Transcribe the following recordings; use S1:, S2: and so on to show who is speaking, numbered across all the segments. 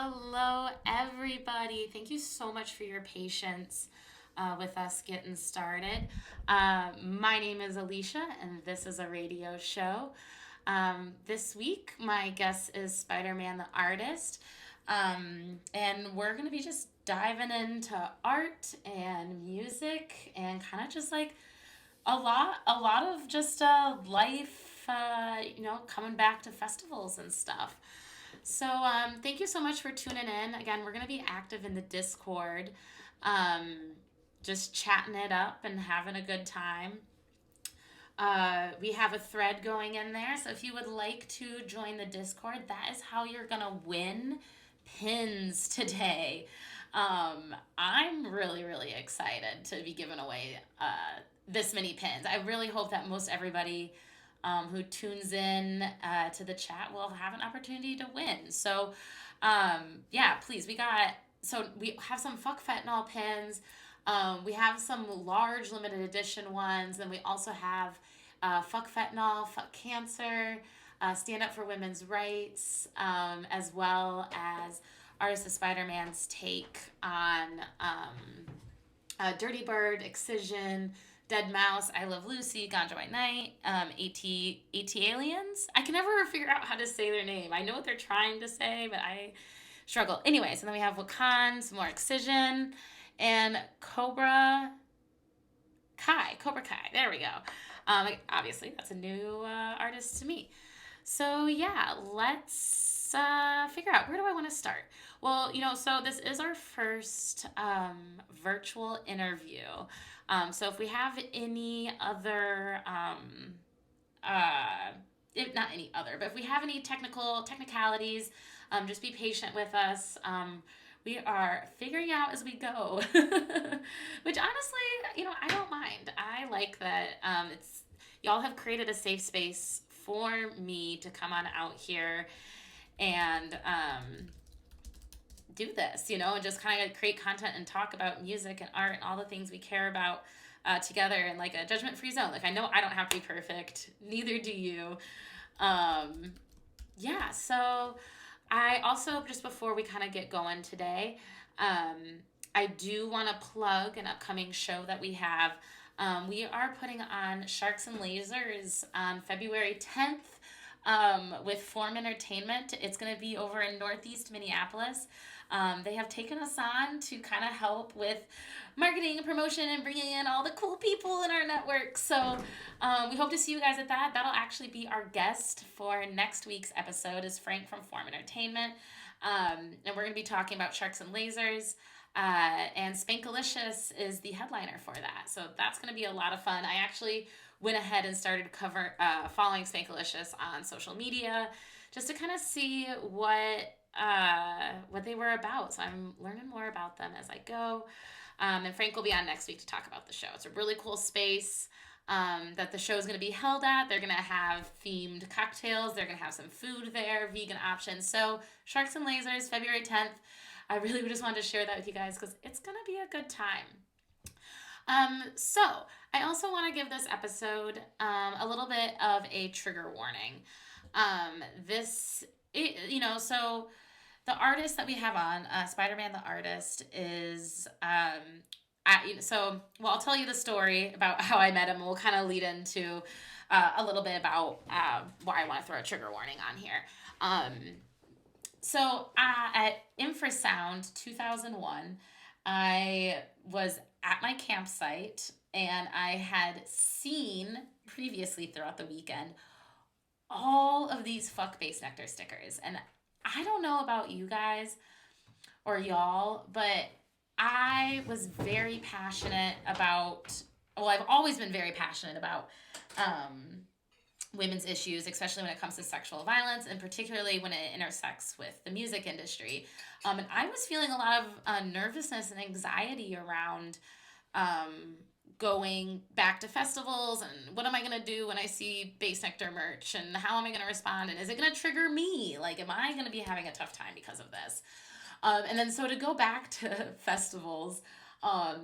S1: Hello, everybody. Thank you so much for your patience with us getting started. My name is Alicia, and this is a radio show. This week, my guest is Spider-Man the Artist, and we're going to be just diving into art and music and kind of just like a lot of just life, coming back to festivals and stuff. So, thank you so much for tuning in. Again, we're going to be active in the Discord, um, just chatting it up and having a good time. We have a thread going in there. So, if you would like to join the Discord, that is how you're going to win pins today. I'm really, really excited to be giving away this many pins. I really hope that most everybody who tunes in to the chat will have an opportunity to win. So, yeah, please, we have some Fuck Fentanyl pins. We have some large limited edition ones. And we also have Fuck Fentanyl, Fuck Cancer, Stand Up for Women's Rights, as well as Artist Spiderman's take on Dirty Bird, Excision, Dead Mouse, I Love Lucy, Ganja White Night, AT Aliens. I can never figure out how to say their name. I know what they're trying to say, but I struggle. Anyways, and then we have Wakan, some more Excision, and Cobra Kai. There we go. Obviously, that's a new artist to me. So yeah, let's figure out, where do I want to start? Well, so this is our first virtual interview. So if we have any other, if not any other, but if we have any technicalities, just be patient with us. We are figuring out as we go, which honestly, I don't mind. I like that it's y'all have created a safe space for me to come on out here and do this, and just kind of create content and talk about music and art and all the things we care about together in like a judgment-free zone. Like, I know I don't have to be perfect, neither do you. Yeah, so I also, just before we kind of get going today, I do want to plug an upcoming show that we have. We are putting on Sharks and Lasers on February 10th with Form Entertainment. It's going to be over in Northeast Minneapolis. They have taken us on to kind of help with marketing and promotion and bringing in all the cool people in our network. So we hope to see you guys at that. That'll actually be our guest for next week's episode, is Frank from Form Entertainment. And we're going to be talking about Sharks and Lasers. And Spankalicious is the headliner for that. So that's going to be a lot of fun. I actually went ahead and started following Spankalicious on social media just to kind of see what they were about. So I'm learning more about them as I go. And Frank will be on next week to talk about the show. It's a really cool space that the show is going to be held at. They're going to have themed cocktails. They're going to have some food there, vegan options. So Sharks and Lasers, February 10th. I really just wanted to share that with you guys because it's going to be a good time. So I also want to give this episode a little bit of a trigger warning. So the artist that we have on, Spider-Man the Artist, is I'll tell you the story about how I met him, and we'll kind of lead into a little bit about why I want to throw a trigger warning on here. So at Infrasound 2001, I was at my campsite, and I had seen previously throughout the weekend all of these Fuck Bassnectar stickers. And I don't know about you guys or y'all, but I was very passionate I've always been very passionate about women's issues, especially when it comes to sexual violence, and particularly when it intersects with the music industry. And I was feeling a lot of nervousness and anxiety around going back to festivals, and what am I going to do when I see Bassnectar merch, and how am I going to respond, and is it going to trigger me? Like, am I going to be having a tough time because of this? And then so to go back to festivals,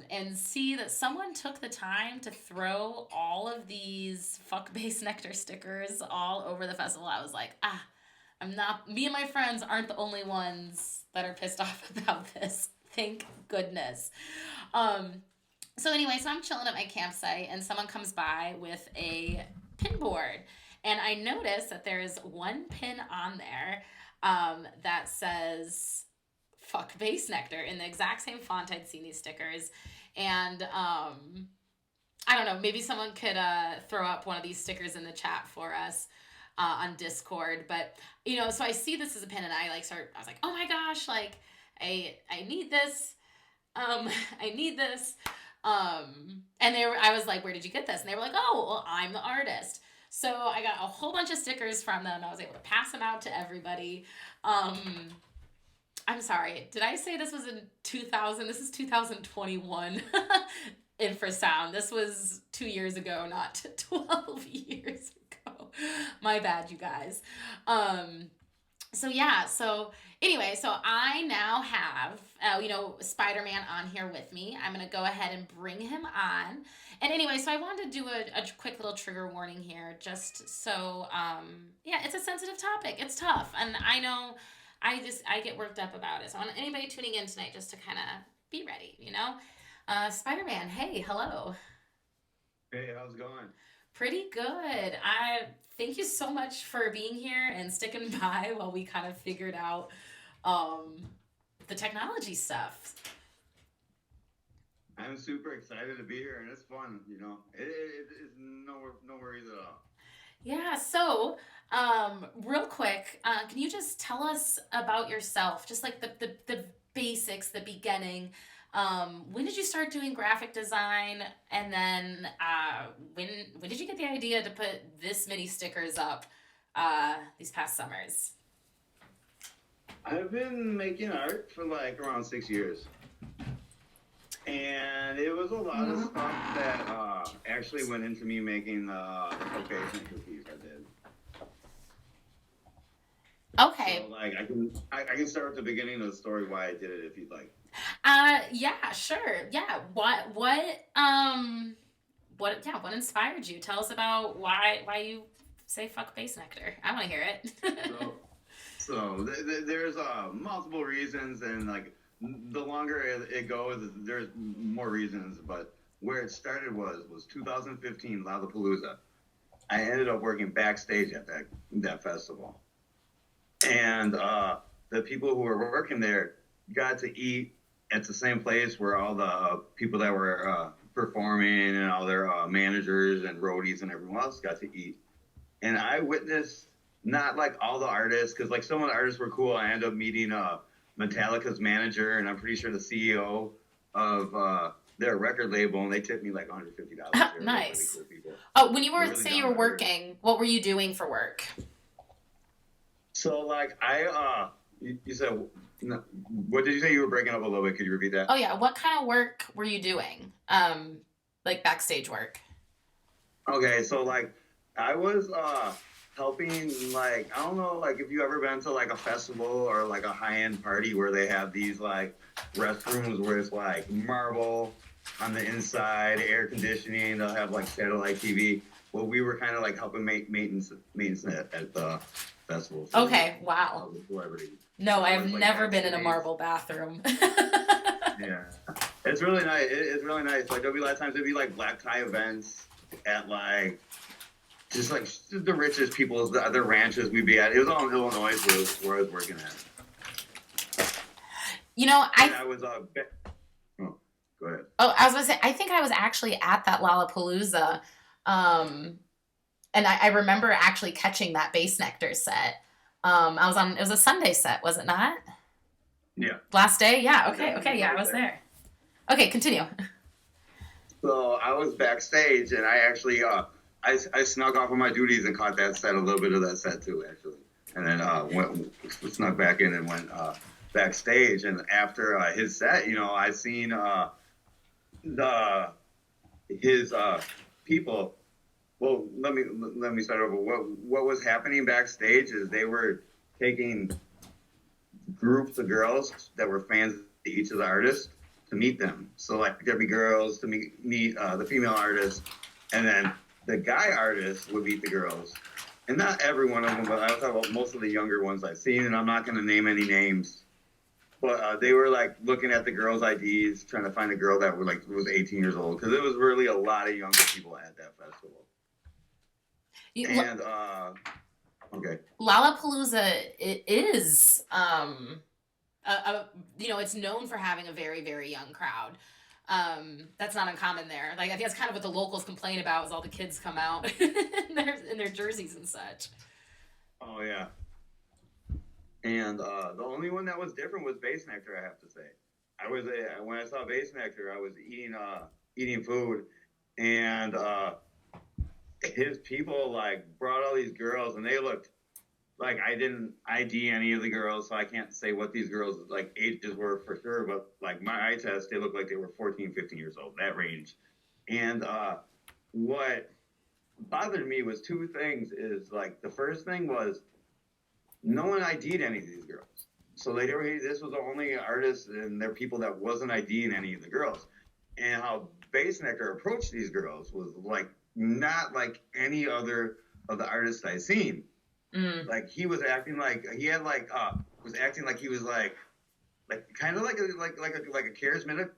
S1: and see that someone took the time to throw all of these Fuck Bassnectar stickers all over the festival, I was like, Me and my friends aren't the only ones that are pissed off about this. Thank goodness. Um, so anyway, so I'm chilling at my campsite and someone comes by with a pin board. And I notice that there's one pin on there that says fuck Bassnectar in the exact same font I'd seen these stickers. And I don't know, maybe someone could throw up one of these stickers in the chat for us on Discord. But, so I see this as a pin and I was like, oh my gosh, like, I need this. I need this. I was like, where did you get this? And they were like, oh, well, I'm the artist. So I got a whole bunch of stickers from them. I was able to pass them out to everybody. I'm sorry. Did I say this was in 2000? This is 2021 infrasound. This was 2 years ago, not 12 years ago. My bad, you guys. So anyway, so I now have, Spider-Man on here with me. I'm going to go ahead and bring him on. And anyway, so I wanted to do a quick little trigger warning here, just so, it's a sensitive topic. It's tough. And I know I get worked up about it. So I want anybody tuning in tonight just to kind of be ready, Spider-Man, hey, hello.
S2: Hey, how's it going?
S1: Pretty good. I thank you so much for being here and sticking by while we kind of figured out the technology stuff.
S2: I'm super excited to be here, and it's fun. It's no worries at all.
S1: Yeah. So, real quick, can you just tell us about yourself? Just like the basics, the beginning. When did you start doing graphic design? And then when did you get the idea to put this many stickers up these past summers?
S2: I've been making art for like around 6 years. And it was a lot of stuff that actually went into me making the Bassnectar piece I did.
S1: Okay.
S2: So like I can start at the beginning of the story why I did it if you'd like.
S1: Yeah, sure. Yeah. What inspired you? Tell us about why you say fuck Bassnectar. I want to hear it.
S2: There's multiple reasons, and like the longer it goes, there's more reasons. But where it started was 2015 Lollapalooza. I ended up working backstage at that festival, and the people who were working there got to eat at the same place where all the people that were performing and all their managers and roadies and everyone else got to eat. And I witnessed not like all the artists, because like some of the artists were cool. I ended up meeting Metallica's manager, and I'm pretty sure the CEO of their record label, and they tipped me like $150.
S1: Nice.
S2: Really cool people.
S1: Oh, when you were
S2: really
S1: you were working, what were you doing for work?
S2: So like you said, what did you say? You were breaking up a little bit. Could you repeat that?
S1: Oh yeah, what kind of work were you doing? Like backstage work.
S2: Okay, so like I was helping, like, I don't know, like if you ever been to like a festival or like a high-end party where they have these like restrooms where it's like marble on the inside, air conditioning, they'll have like satellite TV. Well, we were kind of like helping maintenance at the festival. So
S1: okay, wow. No, I've never been in a marble bathroom.
S2: Yeah, it's really nice. It's really nice. Like there'll be a lot of times there'll be like black tie events at like just like the richest people's the ranches we'd be at. It was all in Illinois where I was working at.
S1: I
S2: was oh, go ahead.
S1: Oh, I was gonna say I think I was actually at that Lollapalooza, and I remember actually catching that Bassnectar set. It was a Sunday set, was it not?
S2: Yeah.
S1: Last day? Yeah, okay, yeah, I was there. Okay, continue.
S2: So I was backstage, and I actually, I snuck off of my duties and caught that set, a little bit of that set too, actually. And then snuck back in and went backstage. And after his set, I seen his people. Well, let me start over. What was happening backstage is they were taking groups of girls that were fans of each of the artists to meet them. So like there'd be girls to meet the female artists, and then the guy artists would meet the girls, and not every one of them, but I was talking about most of the younger ones I've seen, and I'm not going to name any names. But they were like looking at the girls' IDs, trying to find a girl that was 18 years old, because it was really a lot of younger people at that festival. And okay,
S1: Lollapalooza it is it's known for having a very, very young crowd. That's not uncommon there. Like I think that's kind of what the locals complain about is all the kids come out in their jerseys and such.
S2: Oh yeah. And the only one that was different was Bassnectar, I have to say. When I saw Bassnectar, I was eating food, and his people like brought all these girls, and they looked like I didn't ID any of the girls, so I can't say what these girls like ages were for sure. But like my eye test, they looked like they were 14, 15 years old, that range. And what bothered me was two things. Is like the first thing was, no one ID'd any of these girls. So this was the only artist and their people that wasn't IDing any of the girls. And how Bassnectar approached these girls was like not like any other of the artists I've seen. Like he was acting like he had was acting like he was like kind of like a charismatic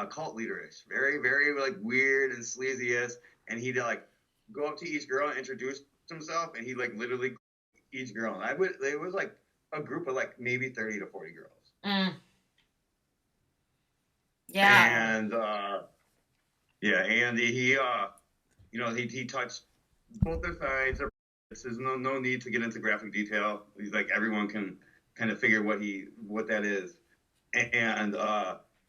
S2: cult leader-ish. Very, very like weird and sleazy-ish. And he'd like go up to each girl and introduce himself, and he like literally each girl. And it was like a group of like maybe 30 to 40 girls.
S1: Yeah.
S2: And and he touched both their sides. There's no need to get into graphic detail. He's like everyone can kind of figure what that is. And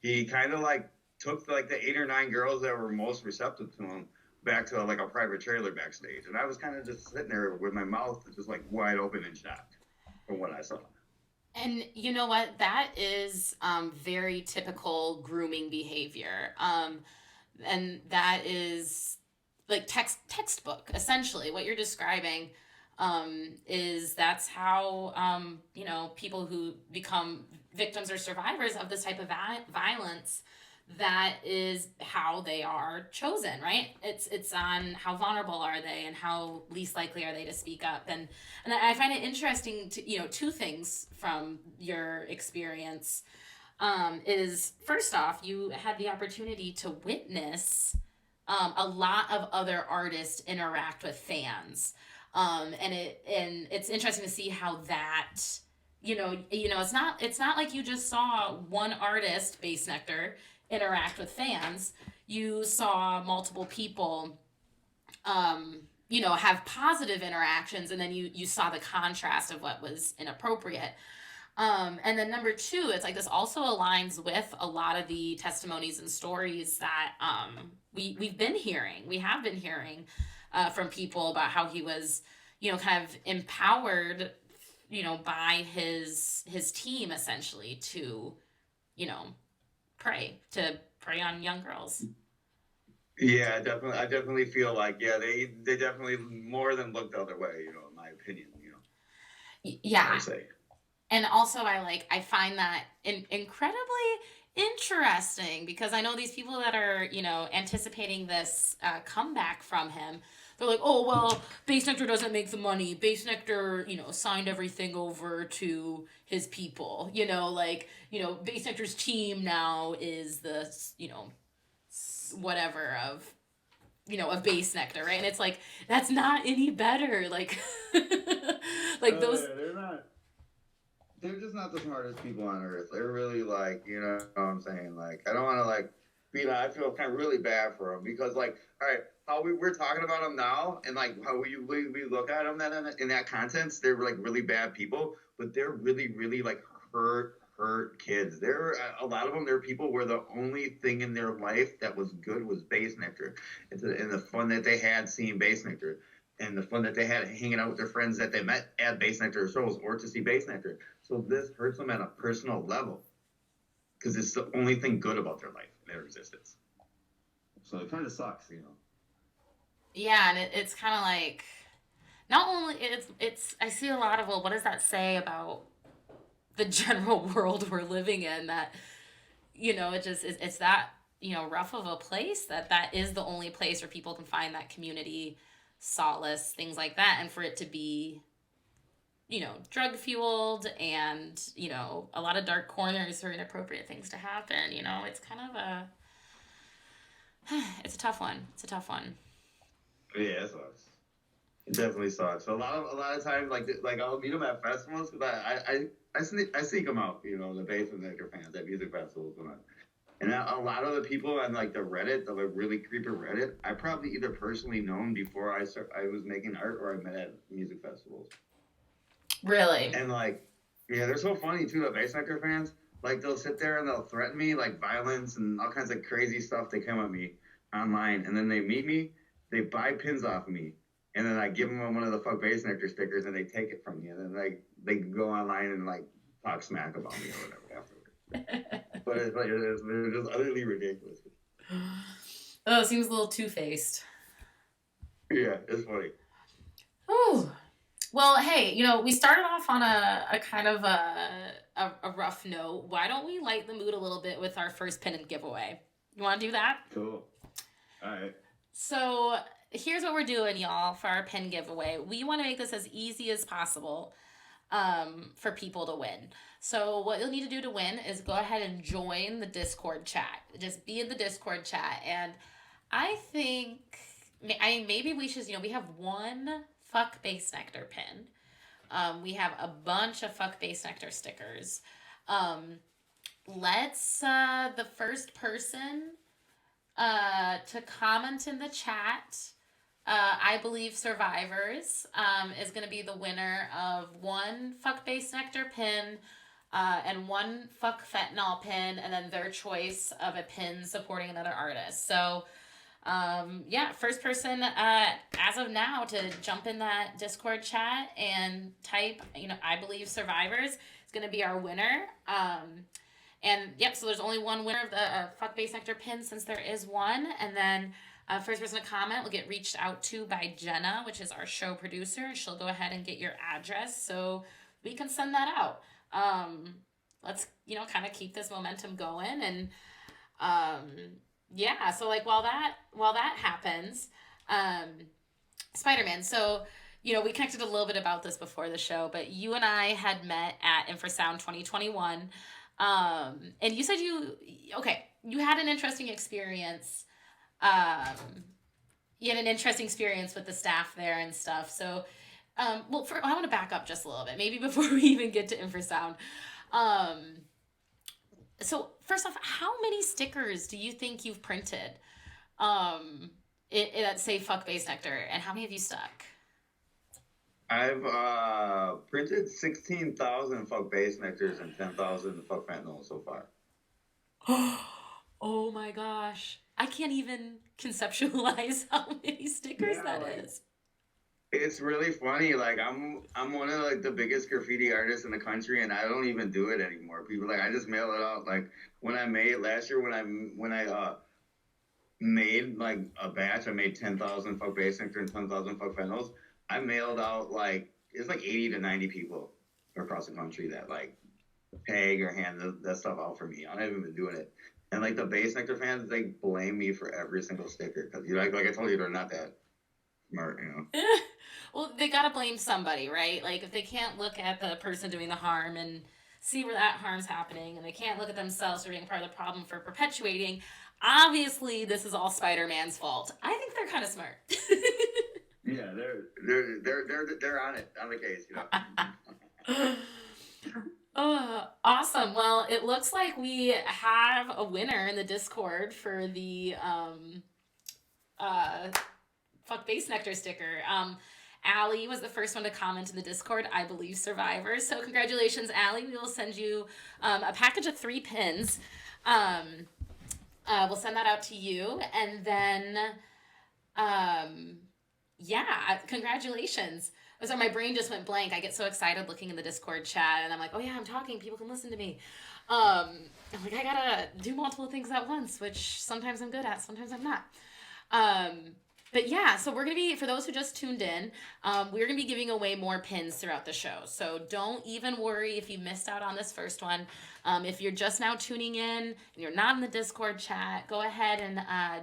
S2: he kind of like took like the 8 or 9 girls that were most receptive to him back to like a private trailer backstage, and I was kind of just sitting there with my mouth just like wide open and shocked from what I saw.
S1: And you know what? That is very typical grooming behavior, and that is like textbook essentially. What you're describing is that's how people who become victims or survivors of this type of violence, that is how they are chosen, right? It's on how vulnerable are they and how least likely are they to speak up. And I find it interesting to two things from your experience. Is first off, you had the opportunity to witness a lot of other artists interact with fans, and it's interesting to see how that it's not like you just saw one artist, Bassnectar, interact with fans. You saw multiple people have positive interactions, and then you saw the contrast of what was inappropriate. And then number two, it's like this also aligns with a lot of the testimonies and stories that we have been hearing from people about how he was kind of empowered by his team essentially to prey on young girls.
S2: Yeah, definitely. I definitely feel like they definitely more than looked the other way, in my opinion.
S1: Yeah.
S2: I would say.
S1: And also I find that incredibly interesting, because I know these people that are anticipating this comeback from him. They're like, oh well, Bassnectar doesn't make the money. Bassnectar signed everything over to his people. Bassnectar's team now is the whatever of Bassnectar, right? And it's like, that's not any better. Those.
S2: Yeah, they're just not the smartest people on earth. They're really like, what I'm saying? Like, I don't want to like I feel kind of really bad for them, because like, all right, how we're talking about them now, and like how we look at them in that context, they're like really bad people, but they're really, really like hurt kids. There, a lot of them, they're people where the only thing in their life that was good was Bassnectar, and the fun that they had seeing Bassnectar, and the fun that they had hanging out with their friends that they met at Bassnectar shows or to see Bassnectar. So this hurts them at a personal level, because it's the only thing good about their life and their existence. So it kind of sucks,
S1: Yeah, and it's kind of like, not only it's I see a lot of, well, what does that say about the general world we're living in, that it's that rough of a place, that is the only place where people can find that community saltless, things like that, and for it to be, drug fueled and, a lot of dark corners or inappropriate things to happen. It's kind of it's a tough one. It's a tough one.
S2: Yeah, it sucks. It definitely sucks. A lot of times, like I'll meet them at festivals because I seek them out, the Bassnectar fans at music festivals and a lot of the people on like the Reddit, the like really creepy Reddit, I probably either personally known before I was making art or I met at music festivals.
S1: Really?
S2: And like, yeah, they're so funny too. The Bassnectar fans, like they'll sit there and they'll threaten me like violence and all kinds of crazy stuff. They come at me online, and then they meet me, they buy pins off of me, and then I give them one of the fuck Bassnectar stickers, and they take it from me, and then like they go online and like talk smack about me or whatever afterwards. But it's like they're just utterly ridiculous.
S1: Oh, it seems a little two-faced.
S2: Yeah, it's funny.
S1: Ooh. Well, hey, we started off on a kind of a rough note. Why don't we light the mood a little bit with our first pin and giveaway? You want to do that?
S2: Cool. All right.
S1: So here's what we're doing, y'all, for our pin giveaway. We want to make this as easy as possible for people to win. So what you'll need to do to win is go ahead and join the Discord chat. Just be in the Discord chat. And I think, maybe we should, we have one Fuck Bassnectar pin. We have a bunch of Fuck Bassnectar stickers. Let's, the first person to comment in the chat, I believe Survivors, is going to be the winner of one Fuck Bassnectar pin and one Fuck Fentanyl pin, and then their choice of a pin supporting another artist. So, first person as of now to jump in that Discord chat and type, I believe Survivors is going to be our winner. And yep, so there's only one winner of the Fuck Bassnectar pin since there is one. And then first person to comment will get reached out to by Jenna, which is our show producer. She'll go ahead and get your address so we can send that out. Let's, kind of keep this momentum going. And so like while that happens, Spider-Man, so we connected a little bit about this before the show, but you and I had met at Infrasound 2021. And you said you had an interesting experience. You had an interesting experience with the staff there and stuff. So, I want to back up just a little bit, maybe before we even get to Infrasound. So first off, how many stickers do you think you've printed, that say Fuck Bassnectar, and how many have you stuck?
S2: I've printed 16,000 Fuck Bassnectars and 10,000 Fuck Fentanyl so far.
S1: Oh my gosh. I can't even conceptualize how many stickers that is.
S2: It's really funny. Like I'm one of like the biggest graffiti artists in the country, and I don't even do it anymore. People I just mail it out. Like when I made last year, when I made like a batch, I made 10,000 Fuck Bassnectar and 10,000 Fuck Fentanyls. I mailed out it's like 80 to 90 people across the country that like tag or hand that stuff out for me. I haven't been doing it. And like the Bassnectar fans, they blame me for every single sticker because like I told you, they're not that smart,
S1: Well, they gotta blame somebody, right? Like if they can't look at the person doing the harm and see where that harm's happening, and they can't look at themselves for being part of the problem for perpetuating, obviously this is all Spider-Man's fault. I think they're kind of smart.
S2: Yeah, they're on it, on the case,
S1: Oh, awesome. Well, it looks like we have a winner in the Discord for the Fuck Bassnectar sticker. Allie was the first one to comment in the Discord, I believe Survivors. So congratulations, Allie. We will send you a package of 3 pins. We'll send that out to you. And then, congratulations. So my brain just went blank. I get so excited looking in the Discord chat, and I'm like, oh yeah, I'm talking. People can listen to me. I'm like, I gotta do multiple things at once, which sometimes I'm good at, sometimes I'm not. But yeah, so we're going to be, for those who just tuned in, we're going to be giving away more pins throughout the show. So don't even worry if you missed out on this first one. If you're just now tuning in and you're not in the Discord chat, go ahead and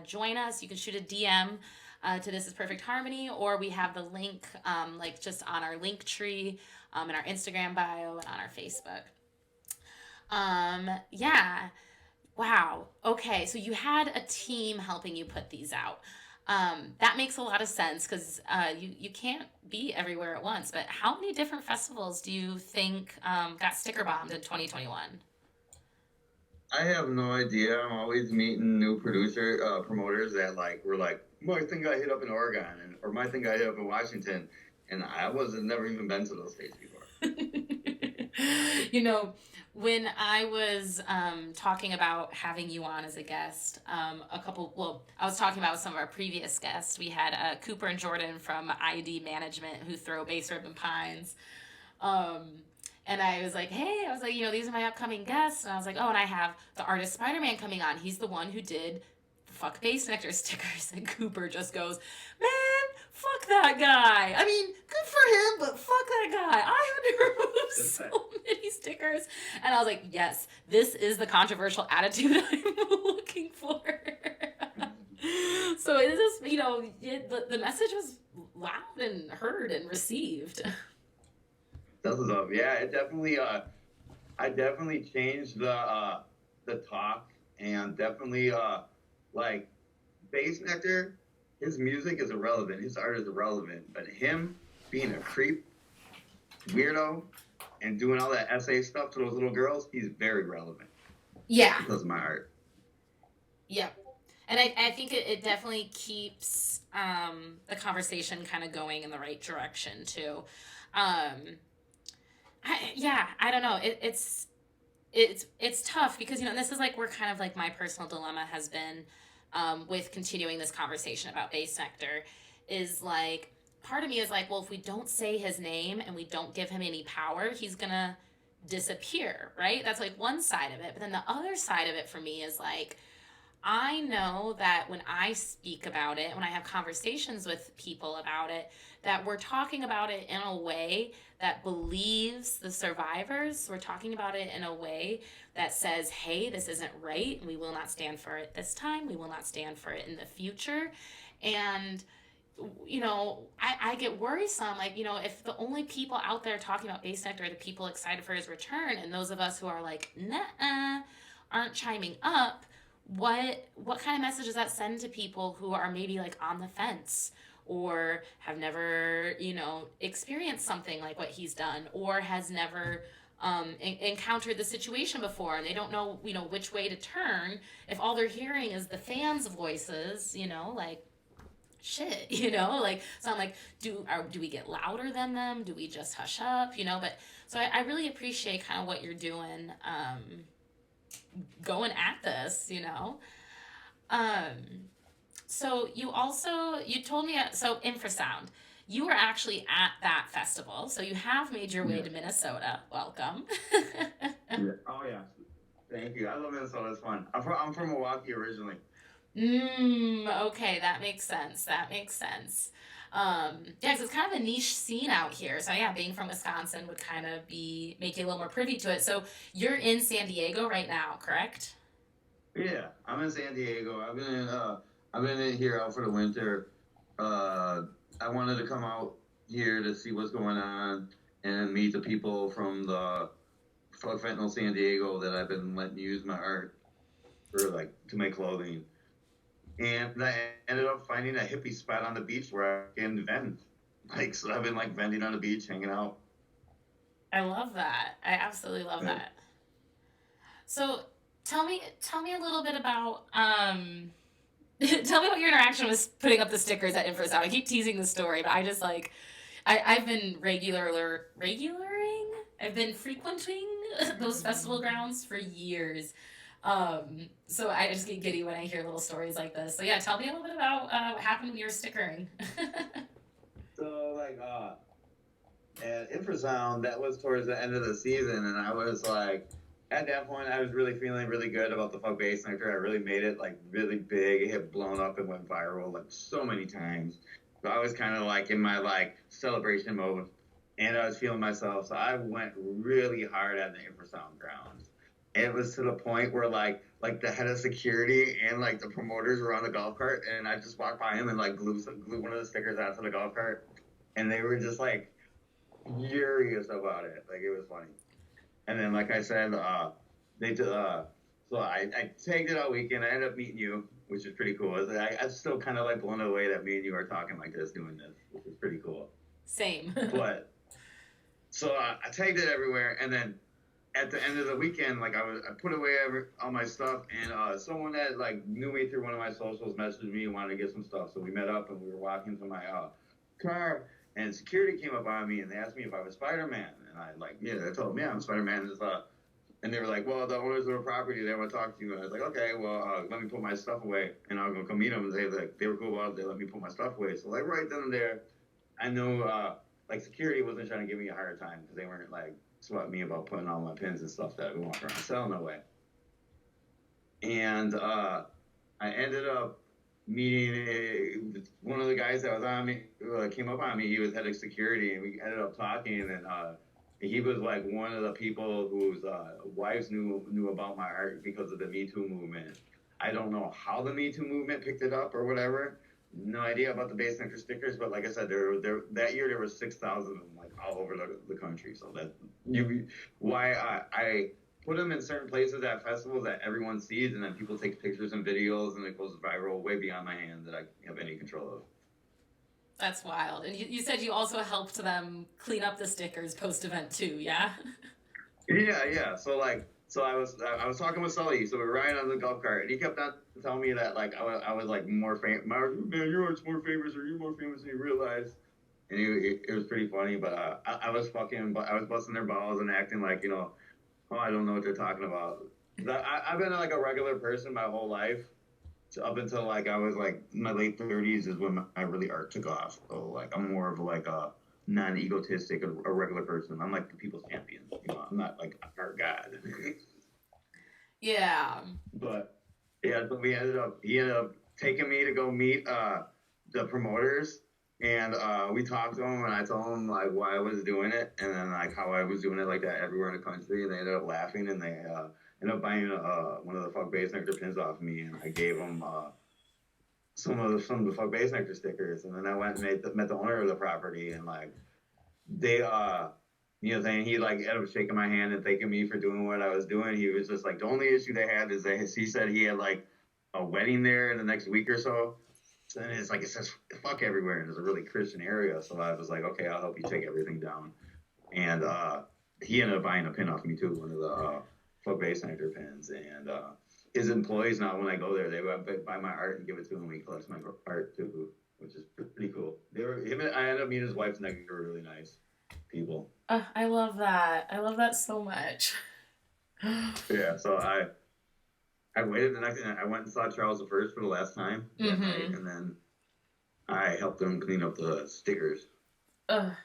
S1: join us. You can shoot a DM to This Is Perfect Harmony, or we have the link like just on our link tree in our Instagram bio and on our Facebook. Yeah. Wow. Okay. So you had a team helping you put these out. That makes a lot of sense because you can't be everywhere at once. But how many different festivals do you think got sticker bombed in 2021?
S2: I have no idea. I'm always meeting new promoters that were like, my thing got hit up in Oregon, or my thing got hit up in Washington, and I wasn't never even been to those states before.
S1: You know, when I was talking about having you on as a guest, I was talking about some of our previous guests. We had Cooper and Jordan from ID Management who throw Base Ribbon Pines. And I was like, hey, these are my upcoming guests. And I was like, oh, and I have the Artist Spiderman coming on. He's the one who did fuck Bassnectar stickers. And Cooper just goes, man, fuck that guy. I mean, good for him, but fuck that guy. I had to remove so many stickers. And I was like, yes, this is the controversial attitude I'm looking for. So it is just, the message was loud and heard and received.
S2: That's what's up. Yeah, it definitely. I definitely changed the talk, and definitely like Bassnectar. His music is irrelevant. His art is irrelevant. But him being a creep, weirdo, and doing all that SA stuff to those little girls, he's very relevant.
S1: Yeah.
S2: Because of my art.
S1: Yep. And I think it definitely keeps the conversation kind of going in the right direction too. I don't know. It's tough because, this is like where kind of like my personal dilemma has been with continuing this conversation about Bassnectar is like, part of me is like, well, if we don't say his name and we don't give him any power, he's going to disappear, right? That's like one side of it. But then the other side of it for me is like, I know that when I speak about it, when I have conversations with people about it, that we're talking about it in a way that believes the survivors. We're talking about it in a way that says, hey, this isn't right, and we will not stand for it this time. We will not stand for it in the future. And, I get worrisome. Like, if the only people out there talking about Bassnectar are the people excited for his return, and those of us who are like, nah, aren't chiming up, what kind of message does that send to people who are maybe like on the fence or have never experienced something like what he's done, or has never encountered the situation before, and they don't know which way to turn if all they're hearing is the fans' voices, like shit, like, so I'm like, do we get louder than them? Do we just hush up? But so I really appreciate kind of what you're doing, going at this, so you told me, so Infrasound, you were actually at that festival, so you have made your way to Minnesota. Welcome.
S2: Yeah. Oh yeah, thank you. I love Minnesota. It's fun. I'm from Milwaukee originally.
S1: Okay, that makes sense. Yeah, because it's kind of a niche scene out here. So yeah, being from Wisconsin would kind of make you a little more privy to it. So you're in San Diego right now, correct?
S2: Yeah, I'm in San Diego. I've been in here out for the winter. I wanted to come out here to see what's going on and meet the people from the Fentanyl San Diego that I've been letting use my art for to make clothing. And I ended up finding a hippie spot on the beach where I can vend. So I've been vending on the beach, hanging out.
S1: I love that. I absolutely love that. So tell me a little bit about tell me what your interaction was putting up the stickers at Infrasound. I keep teasing the story, but I just I've been I've been frequenting those festival grounds for years. So I just get giddy when I hear little stories like this. So yeah, tell me a little bit about what happened when you were stickering.
S2: So at Infrasound, that was towards the end of the season, and I was at that point, I was really feeling really good about the fuck Bassnectar. I really made it really big. It had blown up and went viral so many times. So I was kind of in my celebration mode, and I was feeling myself. So I went really hard at the Infrasound grounds. it was to the point where like the head of security and like the promoters were on the golf cart, and I just walked by him and like glue one of the stickers onto the golf cart, and they were just like furious about it. Like, it was funny. And then, like I said, they did. So I tagged it all weekend. I ended up meeting you, which is pretty cool. I'm still kind of like blown away that me and you are talking like this, doing this, which is pretty cool.
S1: Same.
S2: But so I tagged it everywhere, and then at the end of the weekend, like I put away all my stuff, and someone that like knew me through one of my socials messaged me and wanted to get some stuff. So we met up, and we were walking to my car, and security came up on me, and they asked me if I was Spider-Man, and I told them, yeah, I'm Spider-Man. And they were like, well, the owners of the property, they want to talk to you. And I was like, okay, well, let me put my stuff away, and I was gonna come meet them. And they were cool about it. They let me put my stuff away. So like right then and there, I knew like security wasn't trying to give me a hard time, because they weren't like sweating me about putting all my pins and stuff that we walk around selling away. And I ended up meeting one of the guys that was on me, came up on me. He was head of security, and we ended up talking. And he was like one of the people whose wives knew about my art because of the Me Too movement. I don't know how the Me Too movement picked it up or whatever. No idea about the Bassnectar stickers, but like I said, that year there was 6,000 of them, like all over the country. So why I put them in certain places at festivals that everyone sees, and then people take pictures and videos, and it goes viral way beyond my hand that I have any control of.
S1: That's wild. And you said you also helped them clean up the stickers post-event too, yeah?
S2: Yeah. So I was talking with Sully, so we were riding on the golf cart, and he kept on telling me that like I was like more famous. Man, you're more famous, or you're more famous than you realize. And it was pretty funny, but I was busting their balls and acting like, I don't know what they're talking about. I've been like a regular person my whole life, up until like I was like my late 30s is when my really art took off. So like I'm more of like a non-egotistic, a regular person. I'm like the people's champion. I'm not like a art god.
S1: Yeah.
S2: But yeah, so he ended up taking me to go meet the promoters, and we talked to him, and I told him like why I was doing it, and then like how I was doing it like that everywhere in the country, and they ended up laughing, and they ended up buying one of the Fuck Bassnectar pins off me, and I gave them some of the Fuck Bassnectar stickers, and then I went and met the owner of the property, and like they saying he like ended up shaking my hand and thanking me for doing what I was doing. He was just like, the only issue they had is he said he had like a wedding there in the next week or so. So then it says fuck everywhere, and it's a really Christian area. So I was like, okay, I'll help you take everything down. And he ended up buying a pin off me too, one of the Fuck Bassnectar pins. And his employees now, when I go there, they buy my art and give it to him. He collects my art too, which is pretty cool. I ended up meeting his wife's neck. They were really nice people.
S1: I love that. I love that so much.
S2: Yeah, so I waited the next night. I went and saw Charles I for the last time that night, and then I helped them clean up the stickers.
S1: On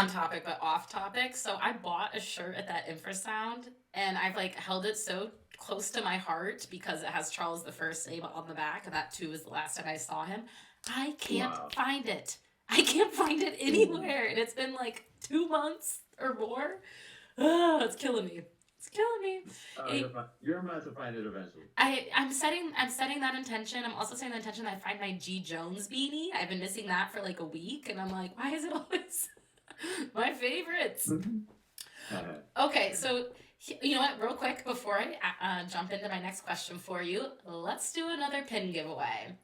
S1: topic but off topic. So I bought a shirt at that infrasound, and I've like held it so close to my heart because it has Charles I's name on the back, and that too was the last time I saw him. I can't find it. I can't find it anywhere, and it's been like 2 months or more. It's killing me. It's killing me.
S2: You're meant to find it eventually.
S1: I'm setting that intention. I'm also setting the intention that I find my G. Jones beanie. I've been missing that for like a week, and I'm like, why is it always my favorites? Okay, so you know what? Real quick before I jump into my next question for you, let's do another pin giveaway.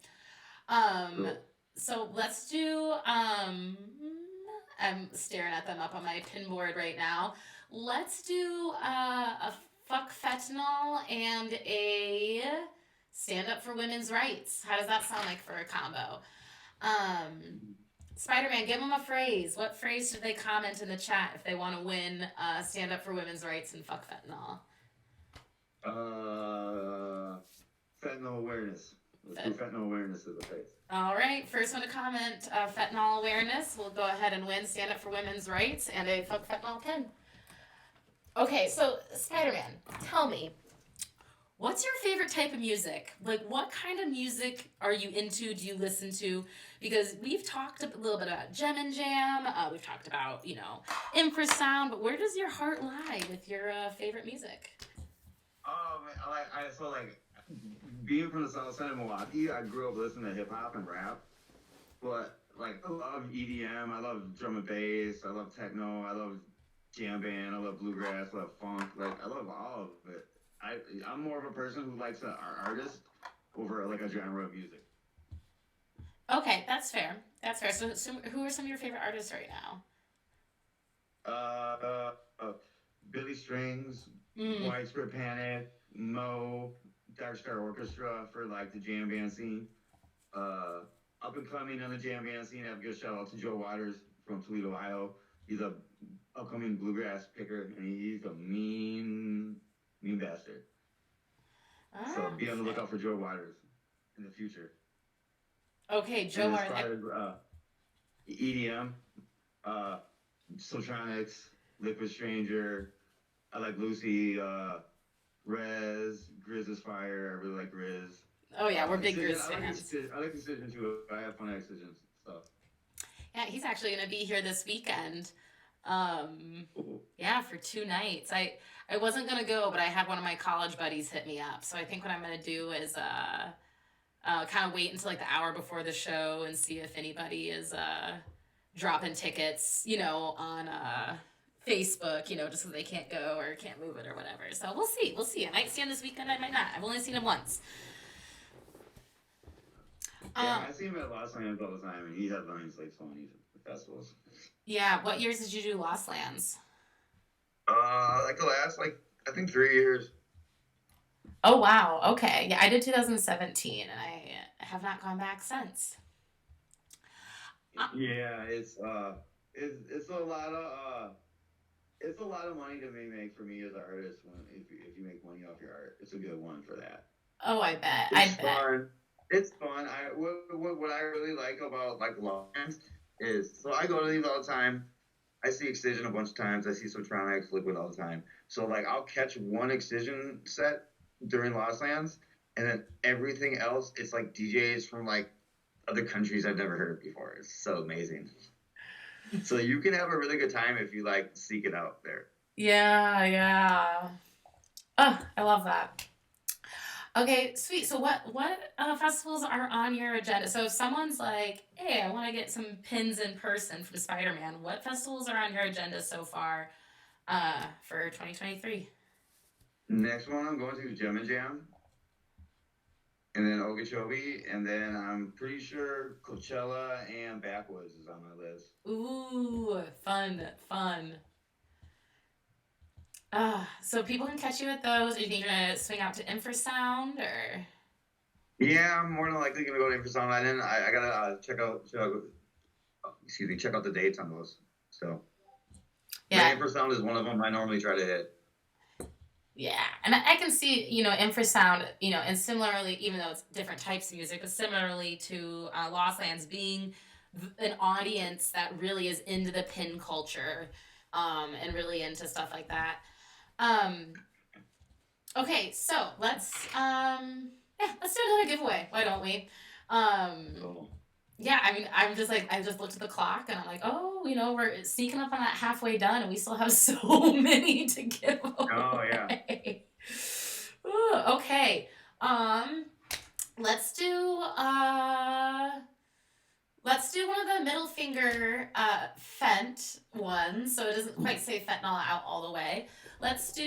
S1: Cool. So let's do. I'm staring at them up on my pin board right now. Let's do a fuck fentanyl and a stand up for women's rights. How does that sound like for a combo? Spider-Man, give them a phrase. What phrase should they comment in the chat if they want to win stand up for women's rights and fuck fentanyl?
S2: Fentanyl awareness. Let's do fentanyl awareness of the face.
S1: All right, first one to comment fentanyl awareness will go ahead and win stand up for women's rights and a fuck fentanyl pin. Okay, so Spider-Man, tell me, what's your favorite type of music? Like, what kind of music are you into? Do you listen to? Because we've talked a little bit about Gem and Jam. We've talked about, infrasound. But where does your heart lie with your favorite music?
S2: Man, like being from the south side of Milwaukee, I grew up listening to hip hop and rap. But like I love EDM, I love drum and bass, I love techno, I love jam band, I love bluegrass, I love funk. Like I love all of it. I'm more of a person who likes an artist over like a genre of music.
S1: Okay, that's fair. That's fair. So who are some of your favorite artists right now?
S2: Uh, uh, uh Billy Strings,
S1: Mm.
S2: Widespread Panic, Mo, Dark Star Orchestra for like the jam band scene. Uh, Up and coming on the jam band scene. I have a good shout out to Joe Waters from Toledo, Ohio. He's a upcoming bluegrass picker, and he's a mean bastard. So be on the
S1: Okay.
S2: lookout for Joe Waters in the future.
S1: Okay,
S2: And
S1: Joe
S2: as
S1: Martin.
S2: far as EDM, uh, Soultronics, Liquid Stranger, I like Lucy, Rez, Grizz is Fire. I really like Grizz.
S1: Oh yeah, we're big
S2: Excision,
S1: Grizz fans.
S2: I like Excision too. I have fun at Excision stuff.
S1: Yeah, he's actually gonna be here this weekend. Yeah, for 2 nights. I wasn't gonna go, but I had one of my college buddies hit me up. So I think what I'm gonna do is kind of wait until like the hour before the show and see if anybody is dropping tickets, on Facebook, just because they can't go or can't move it or whatever. So we'll see. We'll see. I might see him this weekend. I might not. I've only seen him once.
S2: Yeah, I see him at Lost Lands all the time, and he headlines like so many festivals.
S1: Yeah. What years did you do Lost Lands?
S2: Like the last I think 3 years.
S1: Oh wow. Okay. Yeah, I did 2017, and I have not gone back since.
S2: Yeah, it's a lot of it's a lot of money to make for me as an artist. When if you make money off your art, it's a good one for that.
S1: Oh, I bet.
S2: It's
S1: I bet.
S2: fun. It's fun. What I really like about like Lawrence is so I go to these all the time. I see Excision a bunch of times. I see Soultronics, Liquid all the time. So like I'll catch one Excision set during Lost Lands, and then everything else it's like DJs from like other countries I've never heard of before. It's so amazing. So you can have a really good time if you like seek it out there.
S1: Yeah, yeah. Oh, I love that. Okay, sweet. So what festivals are on your agenda? So if someone's like, "Hey, I want to get some pins in person from Spider-Man," what festivals are on your agenda so far for 2023?
S2: Next one I'm going to Gem and Jam, and then Okeechobee, and then I'm pretty sure Coachella and Backwoods is on my list.
S1: Ooh, fun, fun. So people can catch you at those. Or you think you're gonna swing out to Infrasound or?
S2: Yeah, I'm more than likely gonna go to Infrasound. I gotta check out the dates on those. So, but
S1: Yeah,
S2: Infrasound is one of them I normally try to hit.
S1: yeah, and I can see, infrasound, and similarly, even though it's different types of music, but similarly to Lost Lands being an audience that really is into the pin culture, and really into stuff like that. Um, okay, so let's do another giveaway. Why don't we? Um,
S2: Cool.
S1: yeah, I mean, I'm just like, I just looked at the clock and I'm like, oh, we're sneaking up on that halfway done and we still have so many to give
S2: Oh yeah.
S1: away. Ooh, okay. Um, let's do let's do one of the middle finger Fent ones, so it doesn't quite say fentanyl out all the way. Let's do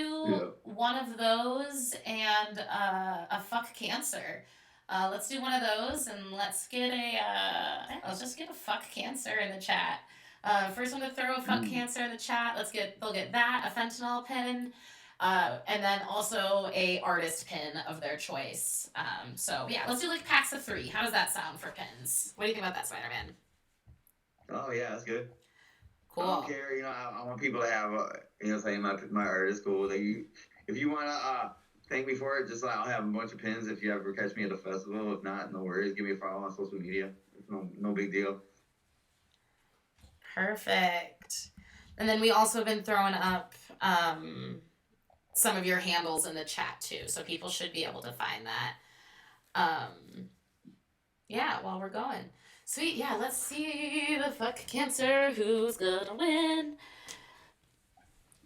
S2: Yeah.
S1: one of those and a fuck cancer. Let's do one of those and let's just get a fuck cancer in the chat. First one to throw a fuck cancer in the chat. They'll get that, a fentanyl pin, and then also a artist pin of their choice. So yeah, let's do like packs of 3. How does that sound for pins? What do you think about that, Spider-Man?
S2: Oh yeah, that's good. I don't
S1: Cool.
S2: care. I want people to have, saying my art is cool. If you want to thank me for it, just I'll have a bunch of pins if you ever catch me at a festival. If not, no worries. Give me a follow on social media. It's no big deal.
S1: Perfect. And then we also have been throwing up some of your handles in the chat too, so people should be able to find that. Yeah, while we're going. Sweet, yeah, let's see the fuck cancer, who's gonna win?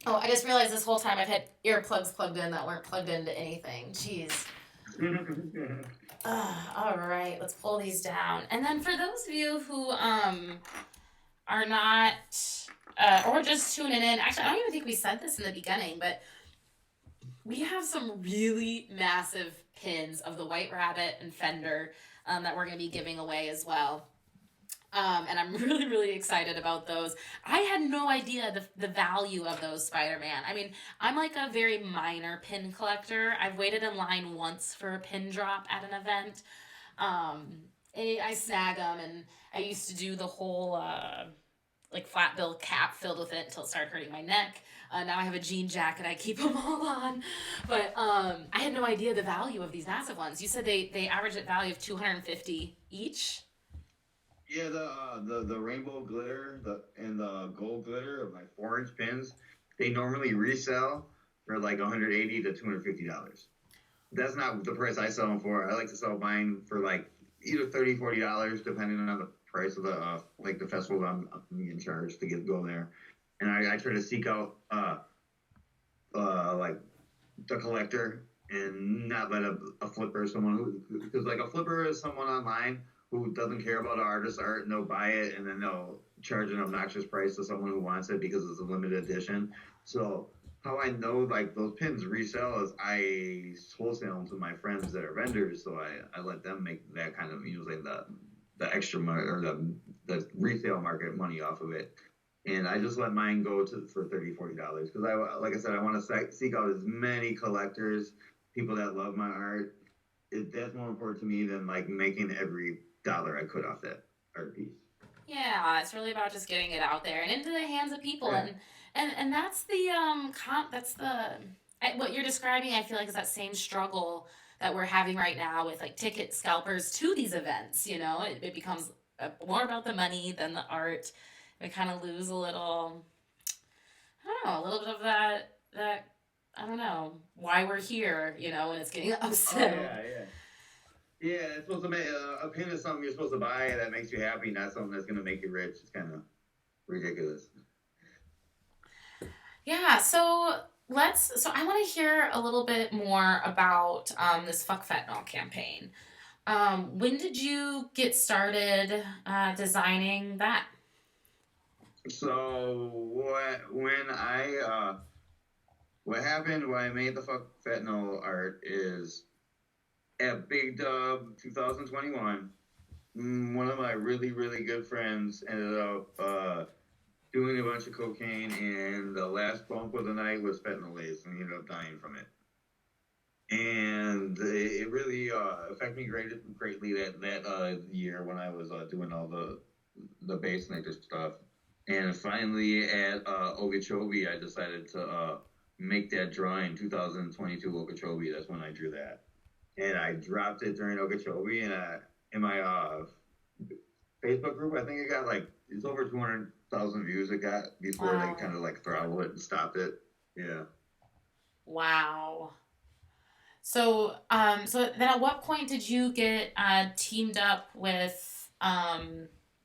S1: Oh, I just realized this whole time I've had earplugs plugged in that weren't plugged into anything. Jeez. All right, let's pull these down. And then for those of you who are not or just tuning in, actually, I don't even think we said this in the beginning, but we have some really massive pins of the White Rabbit and Fender that we're going to be giving away as well. And I'm really, really excited about those. I had no idea the value of those Spider-Man. I mean, I'm like a very minor pin collector. I've waited in line once for a pin drop at an event. I snag them, and I used to do the whole like flat bill cap filled with it until it started hurting my neck. Now I have a jean jacket I keep them all on. But I had no idea the value of these massive ones. You said they average at value of $250 each?
S2: Yeah, the rainbow glitter and the gold glitter of my 4-inch pins, they normally resell for like $180 to $250. That's not the price I sell them for. I like to sell mine for like either $30, $40, depending on the price of the like the festival I'm in charge to go there. And I try to seek out like the collector and not let a flipper, someone who, because like a flipper is someone online who doesn't care about the artist's art and they'll buy it and then they'll charge an obnoxious price to someone who wants it because it's a limited edition. So how I know like those pins resell is I wholesale them to my friends that are vendors, so I let them make that kind of usually the extra money or the resale market money off of it. And I just let mine go for $30, $40 because like I said, I want to seek out as many collectors, people that love my art. That's more important to me than like making every dollar I could off that art piece.
S1: Yeah, it's really about just getting it out there and into the hands of people,
S2: Yeah.
S1: and that's the what you're describing. I feel like is that same struggle that we're having right now with like ticket scalpers to these events. You know, it becomes more about the money than the art. We kind of lose a little, I don't know, a little bit of that I don't know why we're here. You know, when it's getting
S2: Oh
S1: upset.
S2: yeah. Yeah, it's supposed to make a pin is something you're supposed to buy that makes you happy, not something that's going to make you rich. It's kind of ridiculous.
S1: Yeah, so I want to hear a little bit more about this Fuck Fentanyl campaign. When did you get started designing that?
S2: So what happened when I made the Fuck Fentanyl art is at Big Dub 2021, one of my really, really good friends ended up doing a bunch of cocaine, and the last bump of the night was fentanyl lace, and he ended up dying from it. And it really affected me greatly that year when I was doing all the Bassnectar stuff. And finally at Okeechobee, I decided to make that drawing, 2022 Okeechobee. That's when I drew that. And I dropped it during Okeechobee, and in my Facebook group, I think it got like, it's over 200,000 views it got before
S1: Wow.
S2: they kind of like throttled it and stopped it. Yeah.
S1: Wow. So then at what point did you get teamed up with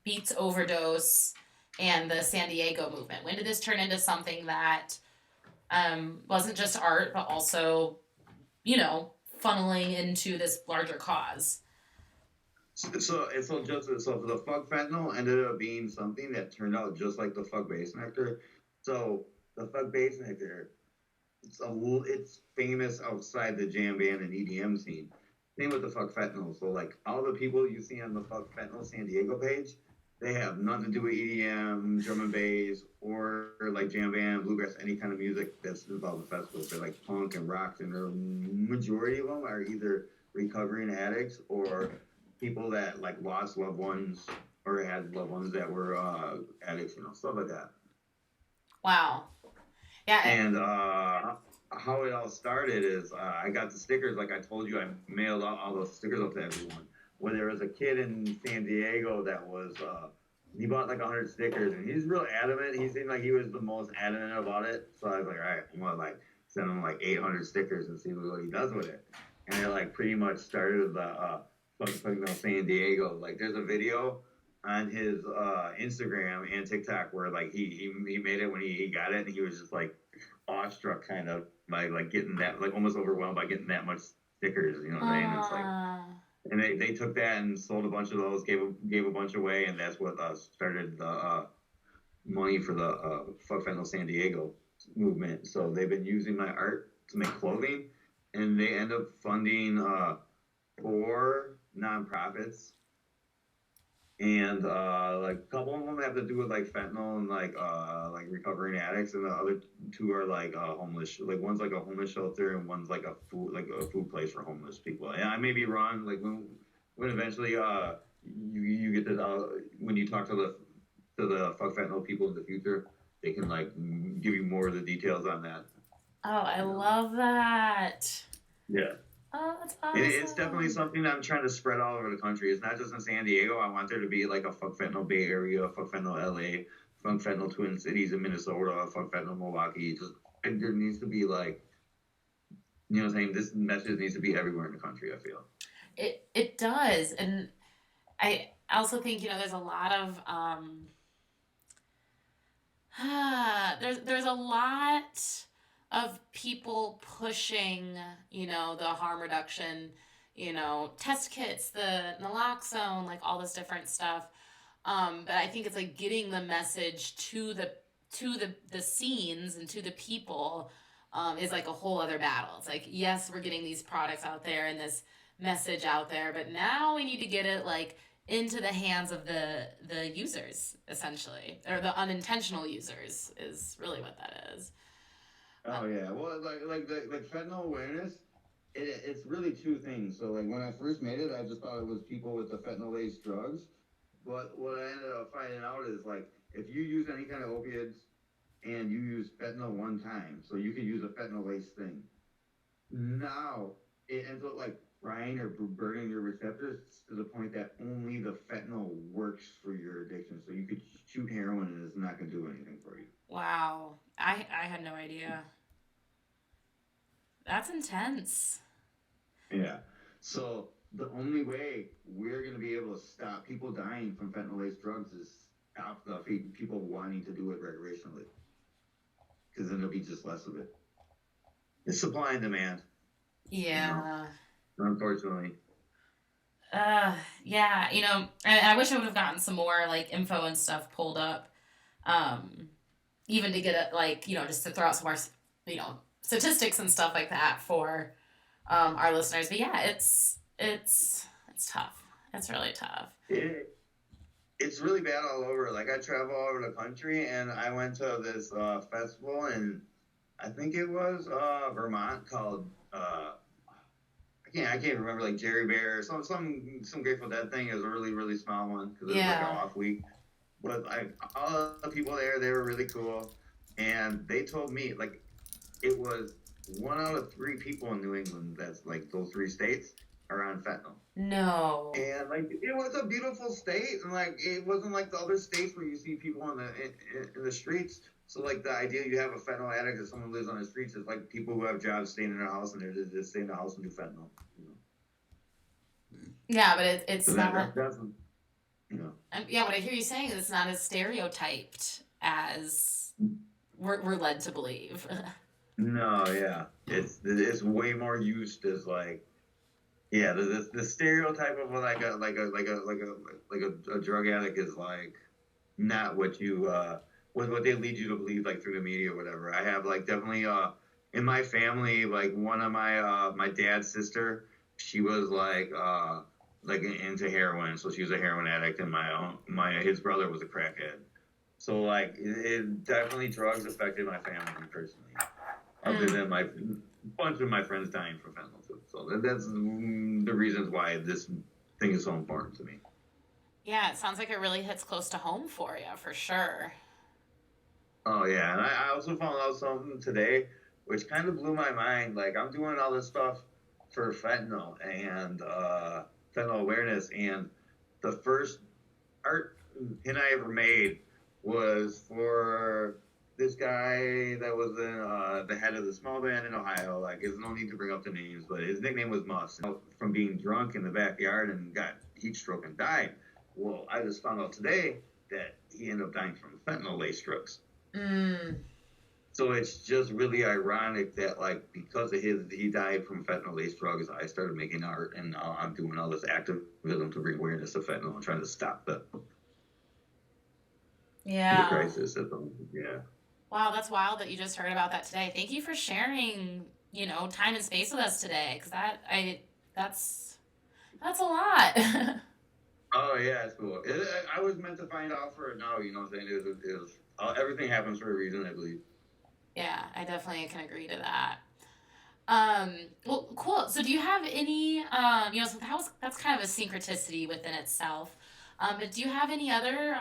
S1: Beats Overdose and the San Diego movement? When did this turn into something that wasn't just art, but also, you know, funneling into this larger cause?
S2: So the Fuck Fentanyl ended up being something that turned out just like the Fuck Bassnectar. So the Fuck Bassnectar, it's famous outside the jam band and EDM scene. Same with the Fuck Fentanyl. So like all the people you see on the Fuck Fentanyl San Diego page, they have nothing to do with EDM, drum and bass, or like jam band, bluegrass, any kind of music that's involved in festivals. They're like punk and rock, and the majority of them are either recovering addicts or people that like lost loved ones or had loved ones that were addicts, stuff like that.
S1: Wow. Yeah.
S2: And how it all started is I got the stickers, like I told you, I mailed out all those stickers up to everyone. When there was a kid in San Diego that was, he bought like 100 stickers, and he's real adamant. He seemed like he was the most adamant about it. So I was like, all right, I'm gonna like send him like 800 stickers and see what he does with it. And it like pretty much started the fucking San Diego. Like there's a video on his Instagram and TikTok where like he made it when he got it, and he was just like awestruck kind of by like getting that, like almost overwhelmed by getting that much stickers, you know what I mean? It's like, and they took that and sold a bunch of those, gave a bunch away, and that's what started the money for the Fuck Fentanyl San Diego movement. So they've been using my art to make clothing, and they end up funding 4 nonprofits, and like a couple of them have to do with like fentanyl and like recovering addicts, and the other 2 are like homeless. Like one's like a homeless shelter, and one's like a food place for homeless people. And I may be wrong. Like when eventually you get to when you talk to the Fuck Fentanyl people in the future, they can like give you more of the details on that.
S1: Oh, I love that.
S2: Yeah.
S1: Oh, that's awesome.
S2: It's definitely something that I'm trying to spread all over the country. It's not just in San Diego. I want there to be like a Fuck Fentanyl Bay Area, Fuck Fentanyl LA, Fuck Fentanyl Twin Cities in Minnesota, Fuck Fentanyl Milwaukee. There needs to be like, you know what I'm saying? This message needs to be everywhere in the country, I feel.
S1: It does. And I also think, there's a lot of there's a lot of people pushing, the harm reduction, test kits, the naloxone, like all this different stuff. But I think it's like getting the message to the scenes and to the people is like a whole other battle. It's like, yes, we're getting these products out there and this message out there, but now we need to get it like into the hands of the users, essentially, or the unintentional users is really what that is.
S2: Oh yeah, well, like fentanyl awareness, it's really 2 things. So like when I first made it, I just thought it was people with the fentanyl-laced drugs, but what I ended up finding out is like if you use any kind of opiates and you use fentanyl one time, so you can use a fentanyl-laced thing. Now it ends up like frying or burning your receptors to the point that only the fentanyl works for your addiction. So you could shoot heroin and it's not going to do anything for you.
S1: Wow. I had no idea. That's intense.
S2: Yeah. So the only way we're going to be able to stop people dying from fentanyl-laced drugs is stop the people wanting to do it recreationally. Because then there'll be just less of it. It's supply and demand.
S1: Yeah.
S2: Unfortunately.
S1: Yeah, I wish I would have gotten some more like info and stuff pulled up, even to get it like, just to throw out some more, statistics and stuff like that for our listeners. But yeah, it's tough. It's really tough.
S2: It's really bad all over. Like I travel all over the country, and I went to this festival in, I think it was Vermont, called I can't remember, like Jerry Bear, some Grateful Dead thing. It was a really, really small one because it was like an off week. But like all the people there, they were really cool, and they told me like it was 1 out of 3 people in New England, that's like those 3 states, are on fentanyl.
S1: No.
S2: And like it was a beautiful state, and like it wasn't like the other states where you see people in the streets. So like the idea you have a fentanyl addict or someone who lives on the streets is like people who have jobs staying in their house and they're just staying in the house and do fentanyl.
S1: Yeah, but it's
S2: so
S1: not.
S2: That doesn't,
S1: Yeah, what I hear you saying is it's not as stereotyped as we're led to believe.
S2: No, yeah, it's way more used as like, yeah, the stereotype of like a drug addict is like not what you what they lead you to believe, like through the media or whatever. I have like definitely in my family, like one of my dad's sister, she was like into heroin, so she was a heroin addict, and his brother was a crackhead. So like it definitely, drugs affected my family personally, other than my bunch of my friends dying from fentanyl too. So that's the reasons why this thing is so important to me.
S1: Yeah, it sounds like it really hits close to home for you, for sure.
S2: Oh yeah, and I also found out something today, which kind of blew my mind. Like I'm doing all this stuff for fentanyl and fentanyl awareness, and the first art pin I ever made was for this guy that was the head of the small band in Ohio, like, there's no need to bring up the names, but his nickname was Muss. From being drunk in the backyard and got heat stroke and died. Well, I just found out today that he ended up dying from fentanyl-laced drugs. So it's just really ironic that, like, because of he died from fentanyl-laced drugs, I started making art, and now I'm doing all this activism to bring awareness of fentanyl and trying to stop the crisis. Yeah.
S1: Wow, that's wild that you just heard about that today. Thank you for sharing, time and space with us today, because that's a lot.
S2: Oh yeah, it's cool. I was meant to find out for it now. You know what I'm saying? It was everything happens for a reason, I believe.
S1: Yeah, I definitely can agree to that. Well, cool. So do you have any, so that's kind of a synchronicity within itself. But do you have any other,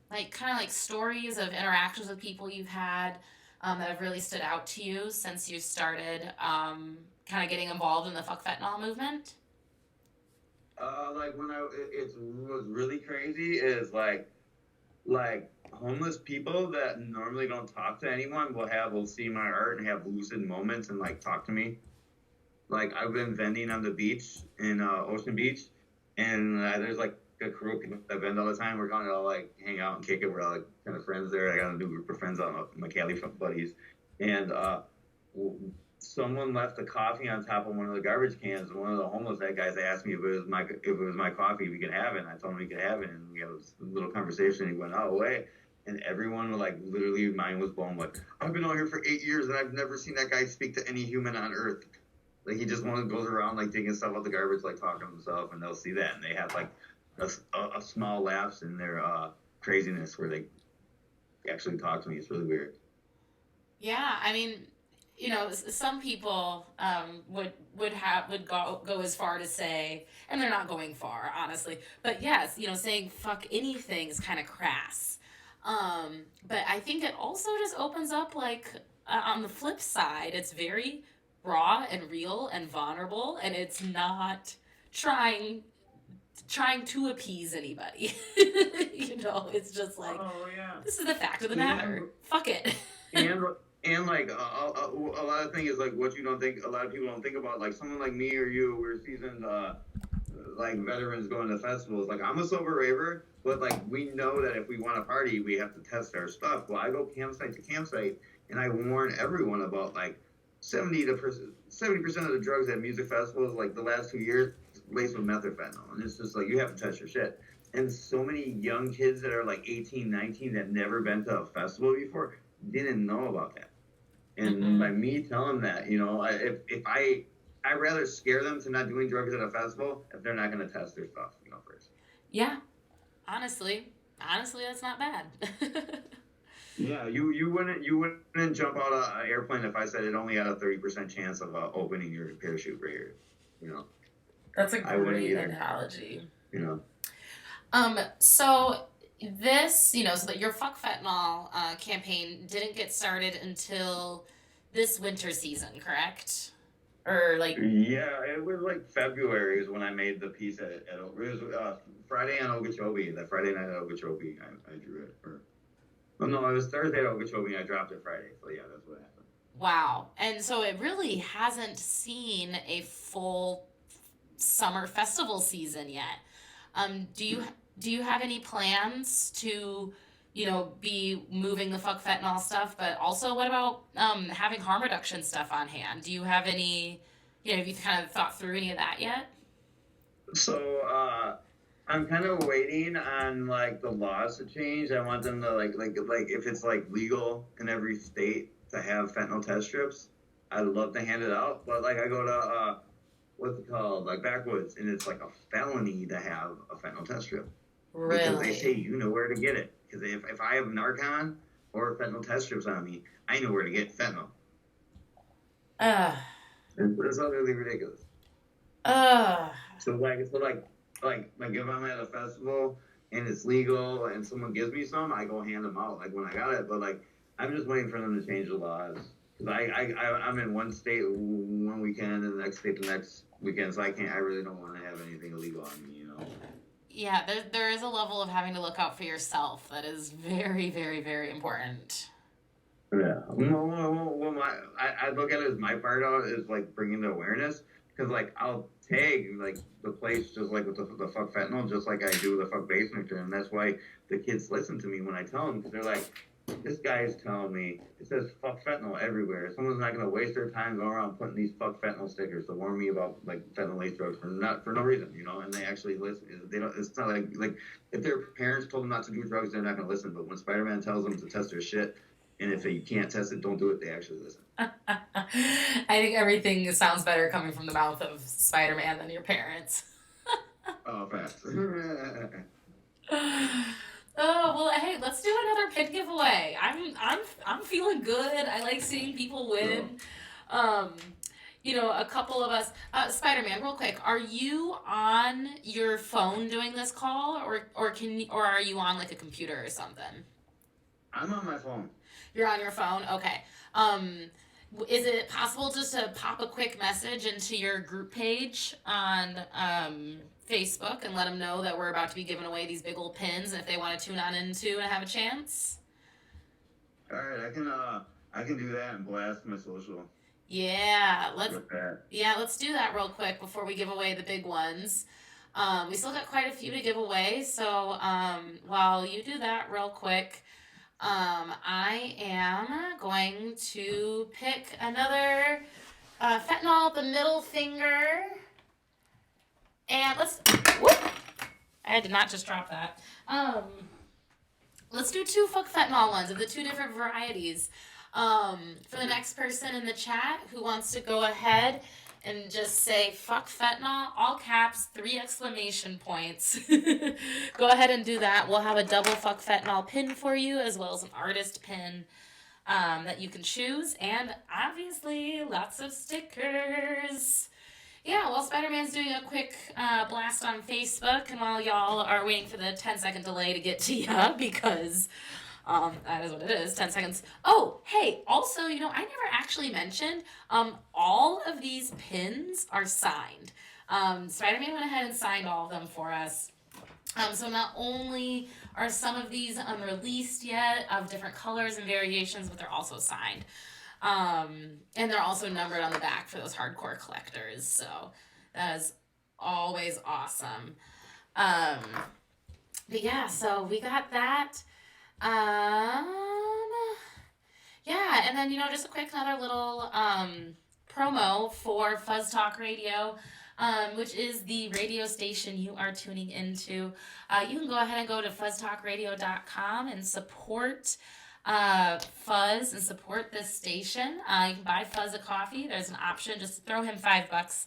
S1: like stories of interactions with people you've had, that have really stood out to you since you started, kind of getting involved in the Fuck Fentanyl movement?
S2: Like when it was really crazy is like homeless people that normally don't talk to anyone will see my art and have lucid moments and like talk to me. Like I've been vending on the beach in Ocean Beach, and there's like a crew of people that vend all the time. We're going to all like hang out and kick it. We're all like kind of friends there. I got a new group of friends on my Cali buddies, and someone left the coffee on top of one of the garbage cans, and one of the homeless guys asked me if it was my coffee, we could have it. And I told him we could have it, and we had a little conversation. He went, "Oh, away." And everyone, like, literally, mine was blown. Like, I've been out here for 8 years, and I've never seen that guy speak to any human on Earth. Like, he just goes around, like, digging stuff out the garbage, like, talking to himself, and they'll see that, and they have, like, a small lapse in their craziness where they actually talk to me. It's really weird.
S1: Yeah, I mean, some people would go as far to say, and they're not going far, honestly, but yes, saying fuck anything is kind of crass. But I think it also just opens up, like, on the flip side, it's very raw and real and vulnerable, and it's not trying to appease anybody. It's just like,
S2: oh yeah,
S1: this is the fact of the matter. Fuck it.
S2: And like a lot of things is like what you don't think. A lot of people don't think about. Like someone like me or you, we're seasoned like veterans going to festivals. Like I'm a sober raver, but like we know that if we want to party, we have to test our stuff. Well, I go campsite to campsite, and I warn everyone about like 70% of the drugs at music festivals, like the last 2 years, laced with methamphetamine, and it's just like you have to test your shit. And so many young kids that are like 18, 19 that never been to a festival before didn't know about that. And by me telling that, I'd rather scare them to not doing drugs at a festival if they're not going to test their stuff, first.
S1: Yeah, honestly, that's not bad.
S2: Yeah, you wouldn't jump out of an airplane if I said it only had a 30% chance of opening your parachute right here.
S1: That's a great analogy. So this, so that your Fuck Fentanyl campaign didn't get started until this winter season, correct? Or like...
S2: Yeah, it was like February is when I made the piece it was Friday on Okeechobee. That Friday night at Okeechobee, I drew it. It was Thursday at Okeechobee, and I dropped it Friday. So yeah, that's what happened.
S1: Wow. And so it really hasn't seen a full summer festival season yet. Do you have any plans to, be moving the Fuck Fentanyl stuff, but also what about having harm reduction stuff on hand? Do you have any, have you kind of thought through any of that yet?
S2: So I'm kind of waiting on like the laws to change. I want them to like if it's like legal in every state to have fentanyl test strips, I'd love to hand it out. But like I go to what's it called, like Backwoods, and it's like a felony to have a fentanyl test strip.
S1: Really?
S2: Because they say you know where to get it. Because if I have Narcan or fentanyl test strips on me, I know where to get fentanyl. It's utterly ridiculous. So if I'm at a festival and it's legal and someone gives me some, I go hand them out like when I got it. But like I'm just waiting for them to change the laws. Because I'm in one state one weekend and the next state the next weekend, so I really don't want to have anything illegal on me,
S1: Yeah, there is a level of having to look out for yourself that is very, very, very important.
S2: Yeah. I look at it as my part of it is like bringing the awareness because like I'll tag like the place just like with the fuck fentanyl just like I do the fuck Bassnectar, and that's why the kids listen to me when I tell them because they're like, this guy is telling me it says fuck fentanyl everywhere. Someone's not gonna waste their time going around putting these fuck fentanyl stickers to warn me about like fentanyl laced drugs for no reason, you know. And they actually listen. They don't. It's not like if their parents told them not to do drugs, they're not gonna listen. But when Spider-Man tells them to test their shit, and if you can't test it, don't do it. They actually listen.
S1: I think everything sounds better coming from the mouth of Spider-Man than your parents.
S2: Oh, fast.
S1: Oh well, hey, let's do another pin giveaway. I'm feeling good. I like seeing people win. Um, a couple of us. Spider-Man, real quick, are you on your phone doing this call, or are you on like a computer or something?
S2: I'm on my phone.
S1: You're on your phone? Okay. Is it possible just to pop a quick message into your group page on Facebook and let them know that we're about to be giving away these big old pins, and if they want to tune on into and have a chance?
S2: All right, I can do that and blast my social.
S1: Yeah, let's do that real quick before we give away the big ones. We still got quite a few to give away, so while you do that real quick, I am going to pick another fentanyl, the middle finger, and whoop, I did not just drop that. Let's do two fuck fentanyl ones of the two different varieties. For the next person in the chat who wants to go ahead and just say fuck fentanyl, all caps, 3 exclamation points. Go ahead and do that. We'll have a double fuck fentanyl pin for you, as well as an artist pin that you can choose, and obviously lots of stickers. Yeah, while Spider-Man's doing a quick blast on Facebook, and while y'all are waiting for the 10-second delay to get to ya, because that is what it is, 10 seconds. Oh, hey, also, I never actually mentioned, all of these pins are signed. Spider-Man went ahead and signed all of them for us. So not only are some of these unreleased yet of different colors and variations, but they're also signed. And they're also numbered on the back for those hardcore collectors. So that is always awesome. But yeah, so we got that. Yeah, and then, just a quick another little promo for FuzzTalkRadio, which is the radio station you are tuning into. You can go ahead and go to fuzztalkradio.com and support Fuzz and support this station. You can buy Fuzz a coffee. There's an option. Just throw him $5.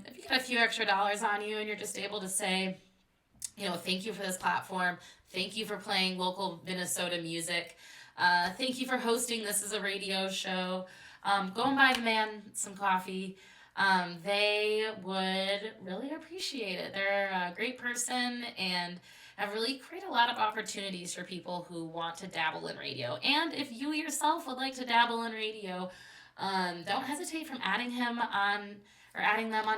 S1: If you get a few extra dollars on you and you're just able to say, thank you for this platform. Thank you for playing local Minnesota music. Thank you for hosting this as a radio show. Go and buy the man some coffee. They would really appreciate it. They're a great person and have really created a lot of opportunities for people who want to dabble in radio. And if you yourself would like to dabble in radio, don't hesitate from adding them on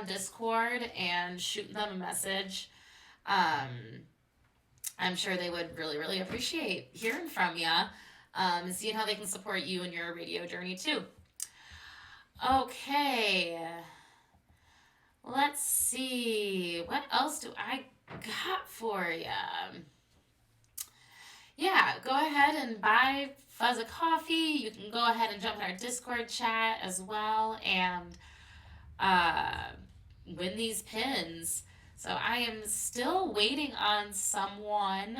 S1: Discord and shooting them a message. I'm sure they would really, really appreciate hearing from you and seeing how they can support you in your radio journey too. Okay, let's see. What else do I got for you? Yeah, go ahead and buy Fuzz a coffee. You can go ahead and jump in our Discord chat as well and win these pins. So I am still waiting on someone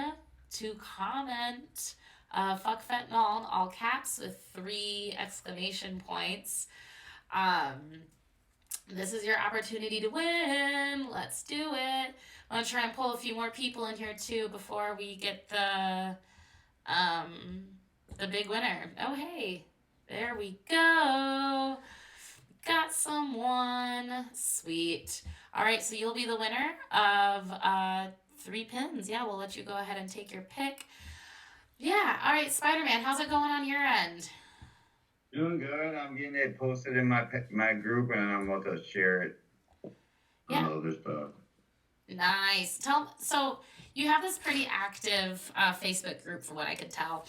S1: to comment fuck fentanyl in all caps with 3 exclamation points. This is your opportunity to win. Let's do it. I'm going to try and pull a few more people in here too before we get the big winner. Oh, hey, there we go. Got someone. Sweet. All right, so you'll be the winner of 3 pins. Yeah, we'll let you go ahead and take your pick. Yeah, all right, Spider-Man, how's it going on your end?
S2: Doing good. I'm getting it posted in my group, and I'm about to share it on other stuff.
S1: Nice. So you have this pretty active Facebook group, from what I could tell.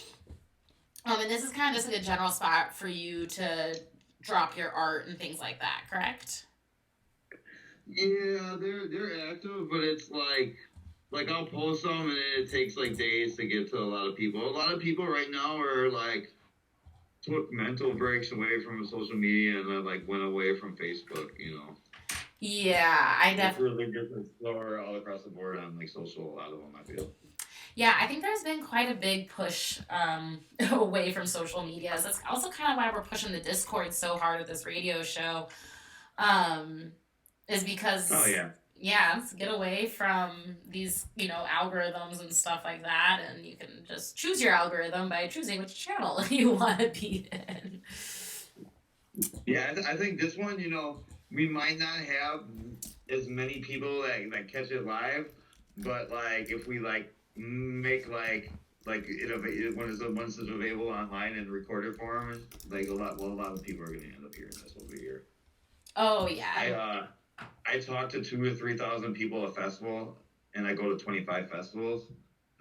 S1: And this is kind of just like a general spot for you to drop your art and things like that, correct?
S2: Yeah, they're active, but it's like I'll post them and it takes like days to get to a lot of people. A lot of people right now are like took mental breaks away from social media and then like went away from Facebook.
S1: Yeah, I
S2: It's
S1: definitely.
S2: really different slower all across the board on like social. A lot of them, I feel.
S1: Yeah, I think there's been quite a big push away from social media. So that's also kind of why we're pushing the Discord so hard at this radio show. Um, is
S2: Oh
S1: because
S2: yeah.
S1: yeah, let's get away from these algorithms and stuff like that, and you can just choose your algorithm by choosing which channel you want to be in.
S2: Yeah, I think this one, we might not have as many people that catch it live, but like if we like make like once it's available online in recorded form, like a lot of people are gonna end up hearing this over here.
S1: Oh
S2: I
S1: yeah.
S2: I talk to 2 or 3 thousand people at a festival, and I go to 25 festivals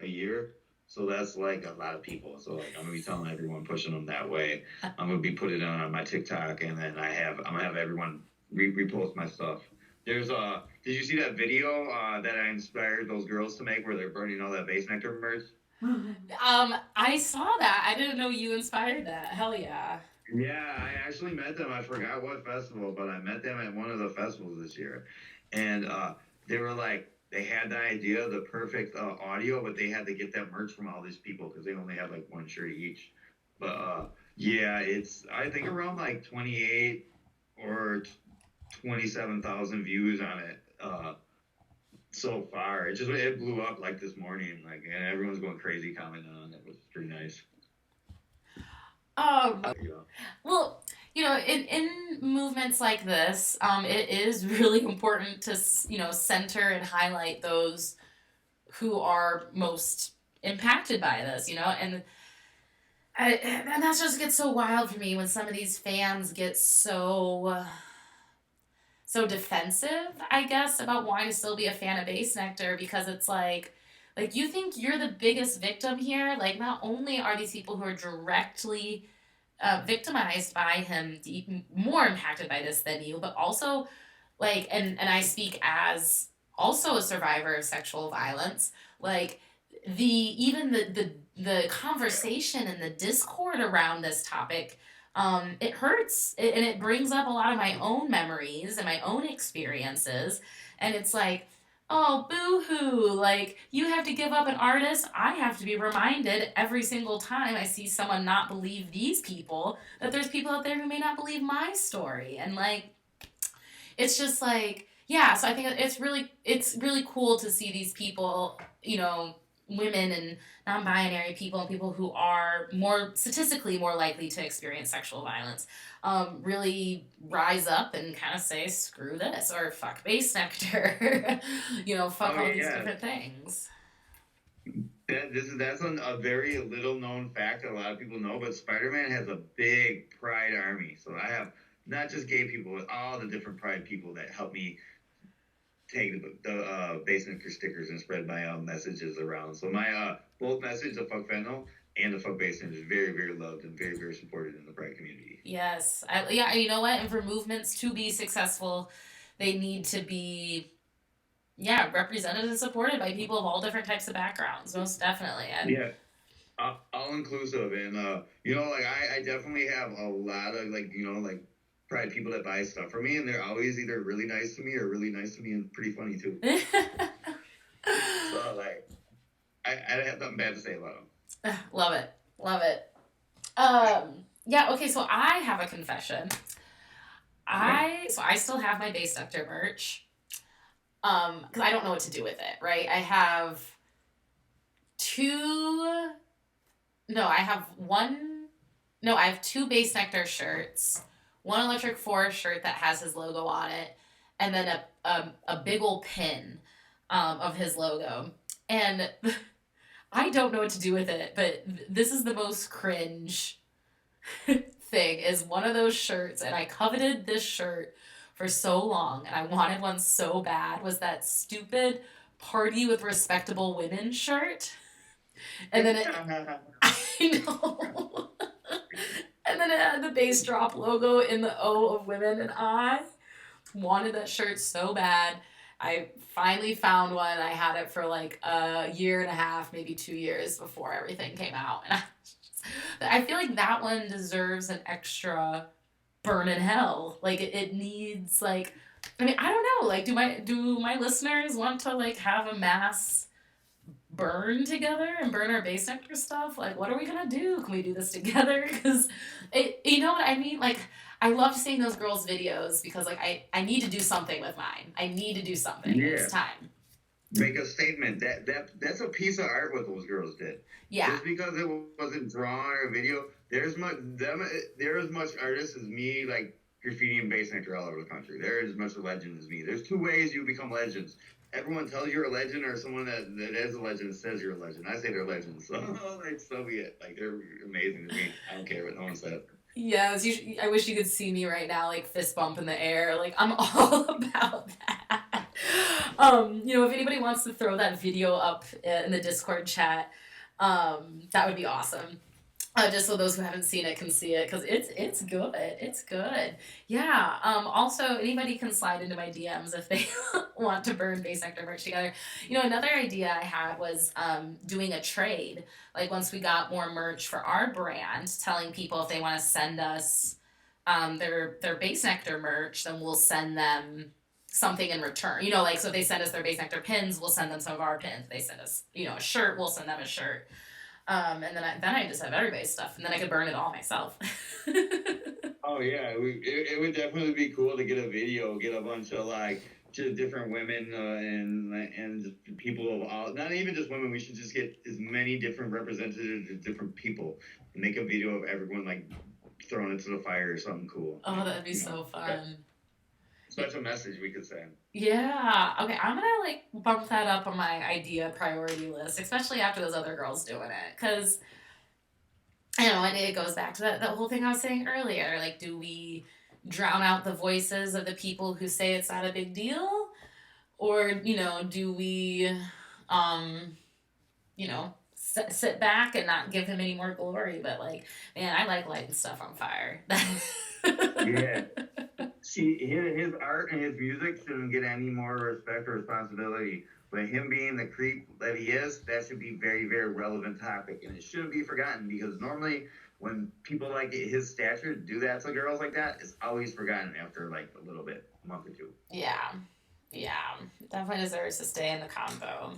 S2: a year. So that's like a lot of people. So like I'm gonna be telling everyone, pushing them that way. I'm gonna be putting it on my TikTok, and then I'm gonna have everyone repost my stuff. Did you see that video that I inspired those girls to make where they're burning all that Bassnectar merch?
S1: I saw that. I didn't know you inspired that. Hell yeah.
S2: Yeah, I actually met them. I forgot what festival, but I met them at one of the festivals this year, and they were like, they had the idea, the perfect audio, but they had to get that merch from all these people because they only had like one shirt each. But yeah, it's I think around like 28 or 27,000 views on it so far. It blew up like this morning, like, and everyone's going crazy commenting on it, which is pretty nice.
S1: Um,
S2: Yeah.
S1: well, in movements like this, it is really important to center and highlight those who are most impacted by this, and that just gets so wild for me when some of these fans get so defensive, I guess, about wanting to still be a fan of Bassnectar because it's like you think you're the biggest victim here. Like, not only are these people who are directly victimized by him more impacted by this than you, but also like, and I speak as also a survivor of sexual violence. Like, even the conversation and the discord around this topic, it hurts, and it brings up a lot of my own memories and my own experiences, and it's like, oh, boo-hoo, like, you have to give up an artist. I have to be reminded every single time I see someone not believe these people that there's people out there who may not believe my story. And like, it's just like, yeah, so I think it's really cool to see these people, women and non-binary people and people who are more statistically more likely to experience sexual violence, really rise up and kind of say screw this or fuck Bassnectar, fuck
S2: Oh
S1: all these
S2: yeah,
S1: different things.
S2: that's a very little known fact that a lot of people know, but Spider-Man has a big Pride army. So I have not just gay people, but all the different Pride people that help me take the Bassnectar stickers and spread my messages around. So my both message of fuck fentanyl and the fuck Bassnectar is very very loved and very very supported in the Pride community.
S1: Yes, yeah, you know what? And for movements to be successful, they need to be, yeah, represented and supported by people of all different types of backgrounds, most definitely. And
S2: Yeah, all inclusive, and like I definitely have a lot of like like Pride people that buy stuff from me, and they're always either really nice to me or really nice to me and pretty funny too. So like I have nothing bad to say about them.
S1: Love it. Love it. Yeah, okay, so I have a confession.
S2: Okay.
S1: I still have my Bassnectar merch. Because I don't know what to do with it, right? I have two no, I have one no, I have two Bassnectar shirts, one Electric Forest shirt that has his logo on it, and then a big old pin of his logo. And I don't know what to do with it, but this is the most cringe thing is one of those shirts, and I coveted this shirt for so long and I wanted one so bad, was that stupid party with respectable women shirt. And then it I know. had the bass drop logo in the O of women, and I wanted that shirt so bad. I finally found one. I had it for like a year and a half, maybe 2 years before everything came out. And I feel like that one deserves an extra burn in hell. Like it needs like, I mean, I don't know. Like, do my listeners want to like have a mass burn together and burn our Bassnectar stuff? Like, what are we gonna do? Can we do this together? Because you know what I mean? Like, I love seeing those girls' videos because like I need to do something with mine. I need to do something. Yeah. It's time.
S2: Make a statement. That's a piece of art what those girls did.
S1: Yeah.
S2: Just because it wasn't drawn or a video, they're as much artists as me, like graffiti and Bassnectar all over the country. They're as much a legend as me. There's 2 ways you become legends. Everyone tells you're a legend, or someone that is a legend says you're a legend. I say they're legends, so like so be it. Like they're amazing to me. I don't care what no one said.
S1: Yes, I wish you could see me right now, like fist bump in the air. Like I'm all about that. You know, if anybody wants to throw that video up in the Discord chat, that would be awesome. Just so those who haven't seen it can see it, because it's good. It's good. Yeah. Also, anybody can slide into my DMs if they want to burn Bassnectar merch together. You know, another idea I had was doing a trade. Like once we got more merch for our brand, telling people if they want to send us their Bassnectar merch, then we'll send them something in return. You know, like so if they send us their Bassnectar pins, we'll send them some of our pins. If they send us, you know, a shirt, we'll send them a shirt. And then I just have everybody's stuff, and then I could burn it all myself.
S2: Oh yeah, it would definitely be cool to get a video, get a bunch of like just different women and just people of all, not even just women. We should just get as many different representatives of different people and make a video of everyone like throwing into the fire or something cool.
S1: Oh, that'd be so fun.
S2: Such a message we could send.
S1: Yeah. Okay, I'm gonna like bump that up on my idea priority list, especially after those other girls doing it, because you know, and it goes back to that whole thing I was saying earlier. Like, do we drown out the voices of the people who say it's not a big deal, or you know, do we, you know, sit back and not give him any more glory? But like, man, I like lighting stuff on fire.
S2: Yeah. See, his art and his music shouldn't get any more respect or responsibility. But him being the creep that he is, that should be very, very relevant topic. And it shouldn't be forgotten, because normally when people like his stature do that to girls like that, it's always forgotten after like a little bit, a month or 2.
S1: Yeah. Definitely deserves to stay in the combo.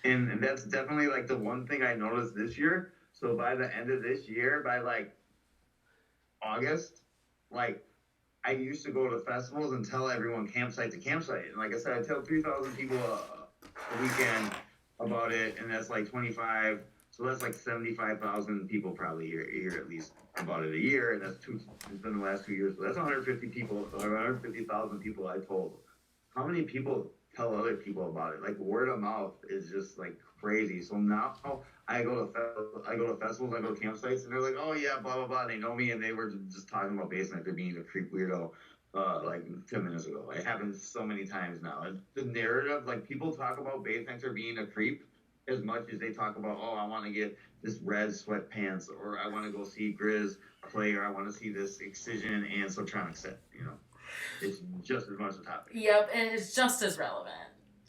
S2: And that's definitely like the one thing I noticed this year. So by the end of this year, by like August, like I used to go to festivals and tell everyone campsite to campsite. And like I said, I tell 3,000 people a weekend about it, and that's like 25. So that's like 75,000 people probably here at least about it a year, and it's been the last 2 years. So that's 150 people, 150,000 people I told. How many people tell other people about it? Like word of mouth is just like crazy. So now I go to festivals, I go to campsites, and they're like, oh yeah, blah blah blah. They know me, and they were just talking about Bassnectar being a creep weirdo, like 10 minutes ago. It happens so many times now. The narrative, like people talk about Bassnectar being a creep as much as they talk about, oh, I want to get this red sweatpants, or I want to go see Grizz play, or I want to see this Excision and Subtronic set. You know, it's just as much a topic.
S1: Yep, and it's just as relevant.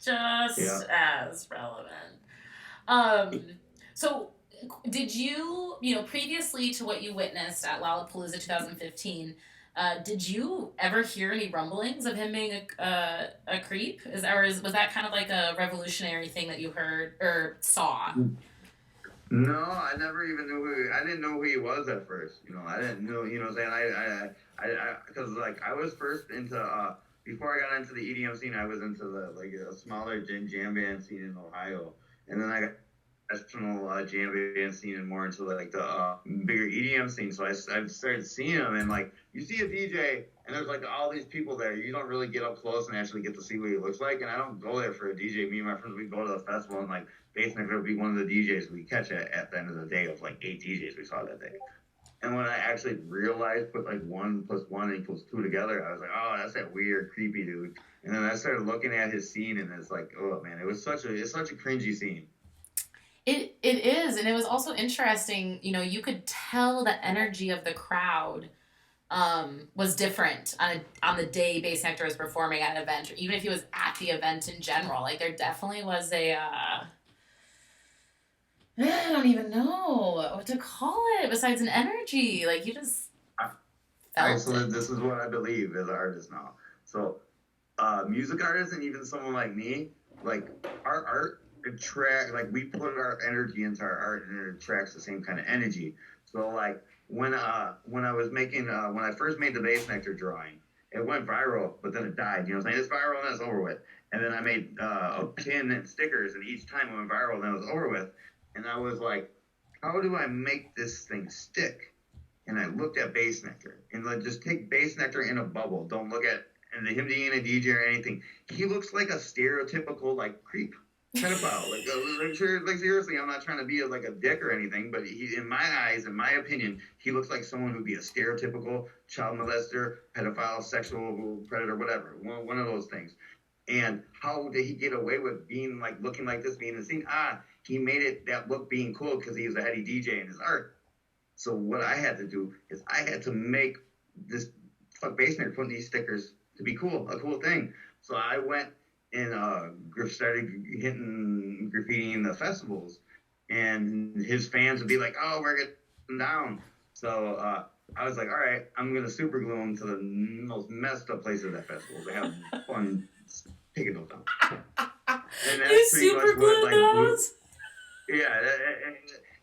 S1: As relevant. So did you, you know, previously to what you witnessed at Lollapalooza 2015, did you ever hear any rumblings of him being a creep? Was that kind of like a revolutionary thing that you heard or saw?
S2: No, I never even knew I didn't know who he was at first. You know, I didn't know, you know what I'm saying? I because like I was first into, before I got into the EDM scene, I was into the, like a smaller jam band scene in Ohio. And then I got professional jam band scene and more into like the bigger EDM scene. So I started seeing them, and like you see a DJ and there's like all these people there. You don't really get up close and actually get to see what he looks like. And I don't go there for a DJ. Me and my friends, we go to the festival, and like Bassnectar would be one of the DJs we catch at the end of the day of like 8 DJs we saw that day. And when I actually realized, put like 1 + 1 = 2 together, I was like, oh, that's that weird, creepy dude. And then I started looking at his scene, and it's like, oh man, it's such a cringy scene.
S1: It is, and it was also interesting. You know, you could tell the energy of the crowd was different on the day Bassnectar was performing at an event, or even if he was at the event in general. Like there definitely was a I don't even know what to call it besides an energy. Like you just felt
S2: So
S1: it.
S2: this is what I believe as an artist now. So music artists and even someone like me, like our art attract, like we put our energy into our art and it attracts the same kind of energy. So like when I was making when I first made the Bassnectar drawing, it went viral, but then it died. You know what I'm saying? It's viral and then it's over with. And then I made a pin and stickers, and each time it went viral, and then it was over with. And I was like, how do I make this thing stick? And I looked at Bassnectar, and like just take Bassnectar in a bubble. Don't look at and him being a DJ or anything. He looks like a stereotypical like creep pedophile. Like seriously, I'm not trying to be like a dick or anything, but he, in my eyes, in my opinion, he looks like someone who'd be a stereotypical child molester, pedophile, sexual predator, whatever. One of those things. And how did he get away with being like looking like this, being the scene? He made it that look being cool because he was a heady DJ in his art. So what I had to do is I had to make this Bassnectar putting these stickers to be cool, a cool thing. So I went and started hitting graffitiing the festivals, and his fans would be like, "Oh, we're getting down." So I was like, "All right, I'm gonna super glue them to the most messed up places at festivals. They have fun taking those down." And that's
S1: You
S2: pretty much
S1: super glue those.
S2: yeah,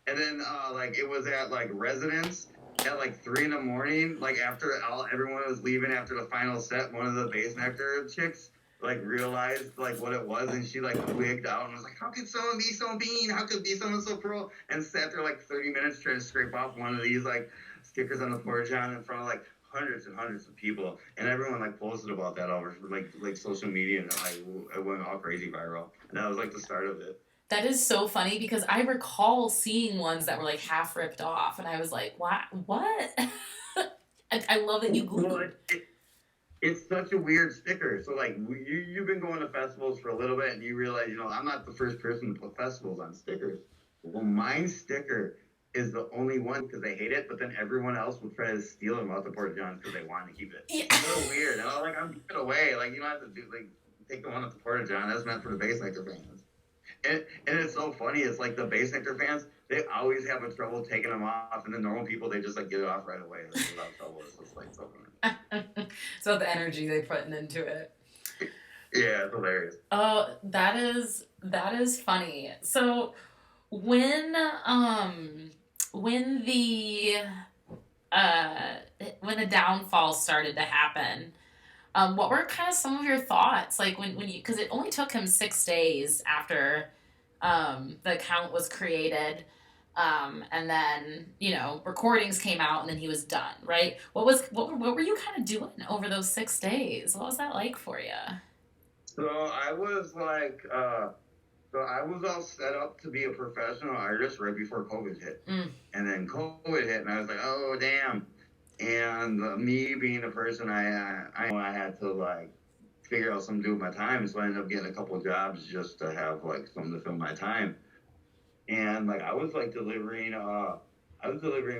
S2: and then like it was at like Residence at like 3 a.m. Like after everyone was leaving after the final set, one of the Bassnectar chicks like realized like what it was, and she like wigged out and was like, "How could someone be so mean? How could be someone so cruel?" And sat there like 30 minutes trying to scrape off one of these like stickers on the porch on in front of like hundreds and hundreds of people, and everyone like posted about that over like social media, and like it went all crazy viral, and that was like the start of it.
S1: That is so funny because I recall seeing ones that were like half ripped off, and I was like, "What? What?" I love that you glued.
S2: It's such a weird sticker. So like you've been going to festivals for a little bit, and you realize I'm not the first person to put festivals on stickers. Well, my sticker is the only one because they hate it, but then everyone else will try to steal them out the Porta Johns because they want to keep it.
S1: Yeah.
S2: It's so weird. And I'm giving it away. Like you don't have to do like take the one at the Porta John. That's meant for the Bassnectar fans. And it's so funny. It's like the Bassnectar fans, they always have a trouble taking them off, and the normal people they just like get it off right away without trouble. It's just like so funny.
S1: So the energy they putting into it.
S2: Yeah, it's hilarious.
S1: Oh, that is funny. So when the downfall started to happen, what were kind of some of your thoughts? Like when you, because it only took him 6 days after the account was created, and then recordings came out, and then he was done. Right? What were you kind of doing over those 6 days? What was that like for you?
S2: So I was like, so I was all set up to be a professional artist right before COVID hit, and then COVID hit, and I was like, oh damn. And me being a person, I had to like figure out something to do with my time, so I ended up getting a couple of jobs just to have like something to fill my time. And like I was delivering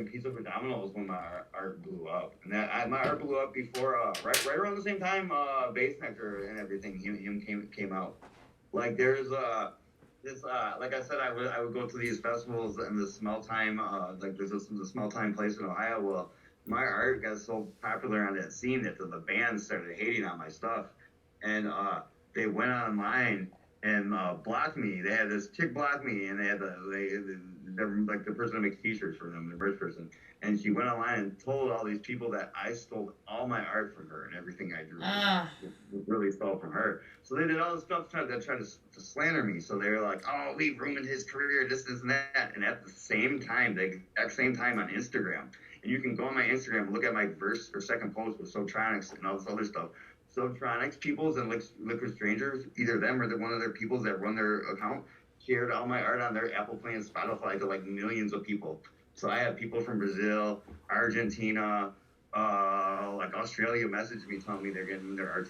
S2: pizza for Domino's when my art blew up, and my art blew up before right around the same time Bassnectar and everything him came out. Like there's this like I said, I would go to these festivals and the small time like there's a small time place in Ohio. Well, my art got so popular on that scene that the bands started hating on my stuff, and they went online and blocked me. They had this chick block me, and they had like the person that makes T-shirts for them, the merch person, and she went online and told all these people that I stole all my art from her and everything I drew was really stole from her. So they did all this stuff trying to slander me. So they were like, "Oh, we ruined his career, this and that." And at the same time, the exact same time on Instagram, and you can go on my Instagram and look at my first or second post with Sotronics and all this other stuff. Sotronics peoples and Liquid Strangers, either them or one of their peoples that run their account, shared all my art on their Apple Play and Spotify to like millions of people. So I have people from Brazil, Argentina, like Australia message me telling me they're getting my art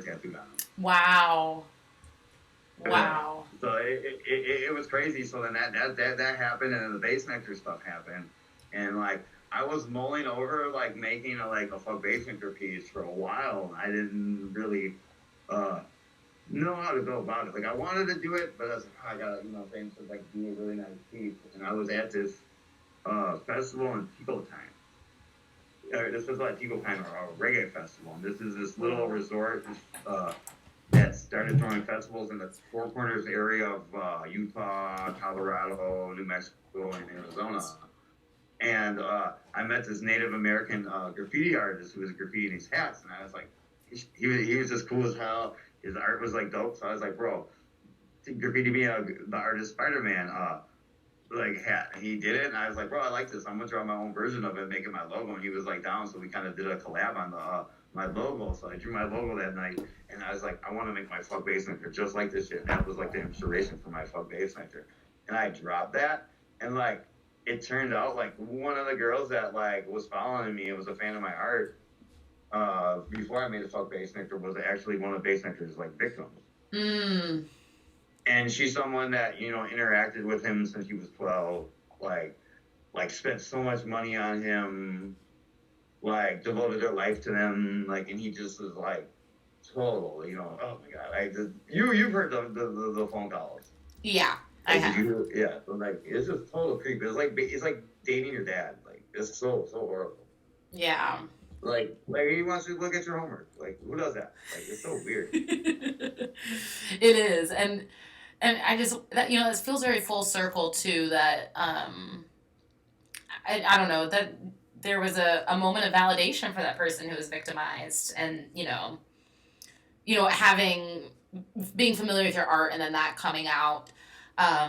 S2: tattooed on them.
S1: Wow. Wow.
S2: So it was crazy. So then that happened, and then the Bassnectar stuff happened, and like I was mulling over like making a fuck Bassnectar piece for a while, and I didn't really know how to go about it. Like I wanted to do it, but I was like, oh, I gotta things to like do a really nice piece. And I was at this festival in Tico Time. This was like Tico Time, a reggae festival. And this is this little resort that started throwing festivals in the Four Corners area of Utah, Colorado, New Mexico, and Arizona. And I met this Native American graffiti artist who was graffitiing these hats, and I was like, he was just cool as hell. His art was like dope, so I was like, bro, graffiti me the Artist Spiderman like hat. And he did it, and I was like, bro, I like this. I'm gonna draw my own version of it, make it my logo. And he was like down, so we kind of did a collab on the my logo. So I drew my logo that night, and I was like, I want to make my fuck Bassnectar just like this shit. And that was like the inspiration for my fuck Bassnectar. And I dropped that, and like it turned out like one of the girls that like was following me and was a fan of my art before I made the fuck Bassnectar was actually one of Bassnectar's like victims.
S1: Mm.
S2: And she's someone that interacted with him since he was 12, like spent so much money on him, like devoted their life to them, like, and he just was like total, oh my god, you've heard the phone calls.
S1: Yeah, I have.
S2: Yeah, so like it's just total creep. It's like dating your dad. Like it's so horrible.
S1: Yeah.
S2: Like he wants you to look at your homework. Like who does that? Like it's so weird.
S1: It is, and I just that this feels very full circle too. That I don't know that there was a moment of validation for that person who was victimized, and having being familiar with your art and then that coming out.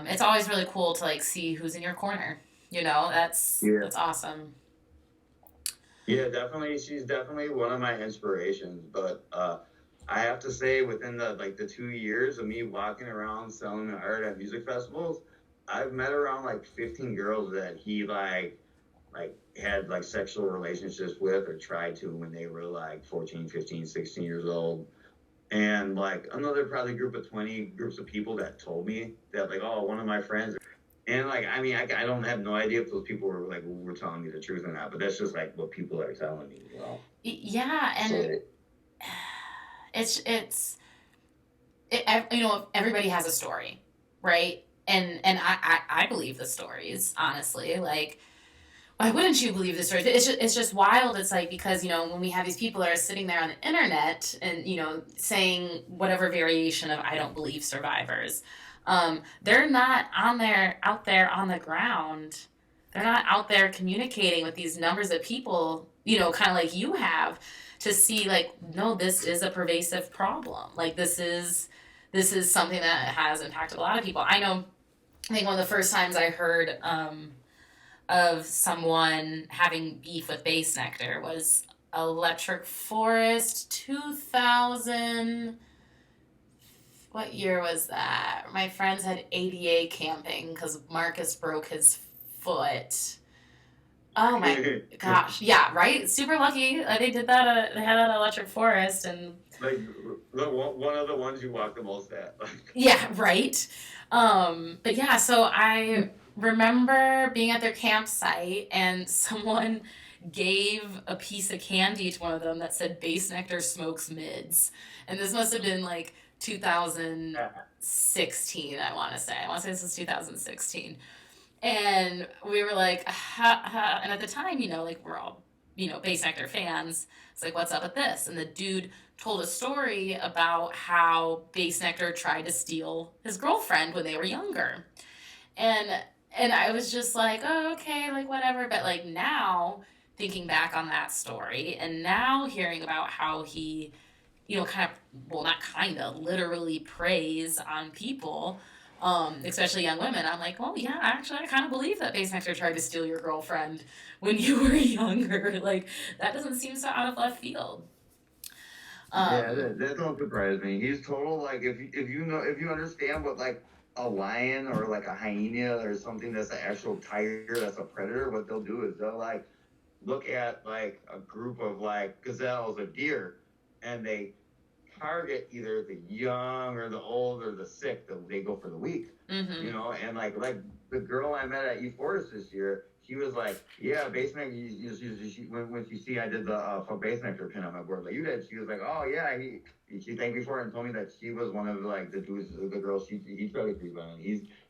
S1: It's always really cool to like see who's in your corner. That's awesome.
S2: Yeah, definitely. She's definitely one of my inspirations. But I have to say, within the 2 years of me walking around selling art at music festivals, I've met around like 15 girls that he like had like sexual relationships with or tried to when they were like 14, 15, 16 years old. And like another probably group of 20 groups of people that told me that like, oh, one of my friends. And like, I mean, I don't have no idea if those people were telling me the truth or not, but that's just like what people are telling me,
S1: Yeah, and so everybody has a story, right? And I believe the stories, honestly. Like, why wouldn't you believe the stories? It's just wild. It's like because when we have these people that are sitting there on the internet and saying whatever variation of I don't believe survivors. They're not out there on the ground. They're not out there communicating with these numbers of people, kind of like you have, to see like, no, this is a pervasive problem. Like this is something that has impacted a lot of people. I think one of the first times I heard of someone having beef with Bassnectar was Electric Forest 2000. What year was that? My friends had ADA camping because Marcus broke his foot. Oh my gosh. Yeah, right? Super lucky. They did that. They had that at Electric Forest. And
S2: like one of the ones you walk the most at.
S1: Yeah, right. But yeah, so I remember being at their campsite and someone gave a piece of candy to one of them that said Bassnectar smokes mids. And this must have been like 2016, I want to say. I want to say this was 2016. And we were like, ha, ha. And at the time, like we're all, Bassnectar fans. It's like, what's up with this? And the dude told a story about how Bassnectar tried to steal his girlfriend when they were younger. And I was just like, oh, okay, like whatever. But like now, thinking back on that story and now hearing about how he, literally preys on people, especially young women. I'm like, well, yeah, actually, I kind of believe that Bassnectar tried to steal your girlfriend when you were younger. Like, that doesn't seem so out of left field.
S2: Yeah, that don't surprise me. He's total, like, if you understand what, like, a lion or, like, a hyena or something that's an actual tiger, that's a predator, what they'll do is they'll, like, look at, like, a group of, like, gazelles or deer, and they target either the young or the old or the sick. They go for the weak, you know. And like the girl I met at E-Forest this year, she was like, yeah, Bassnectar. When she see I did the Bassnectar pin on my board like you did, she was like, oh yeah, she thanked me for it and told me that she was one of like the dudes, the girls he tried to creep on.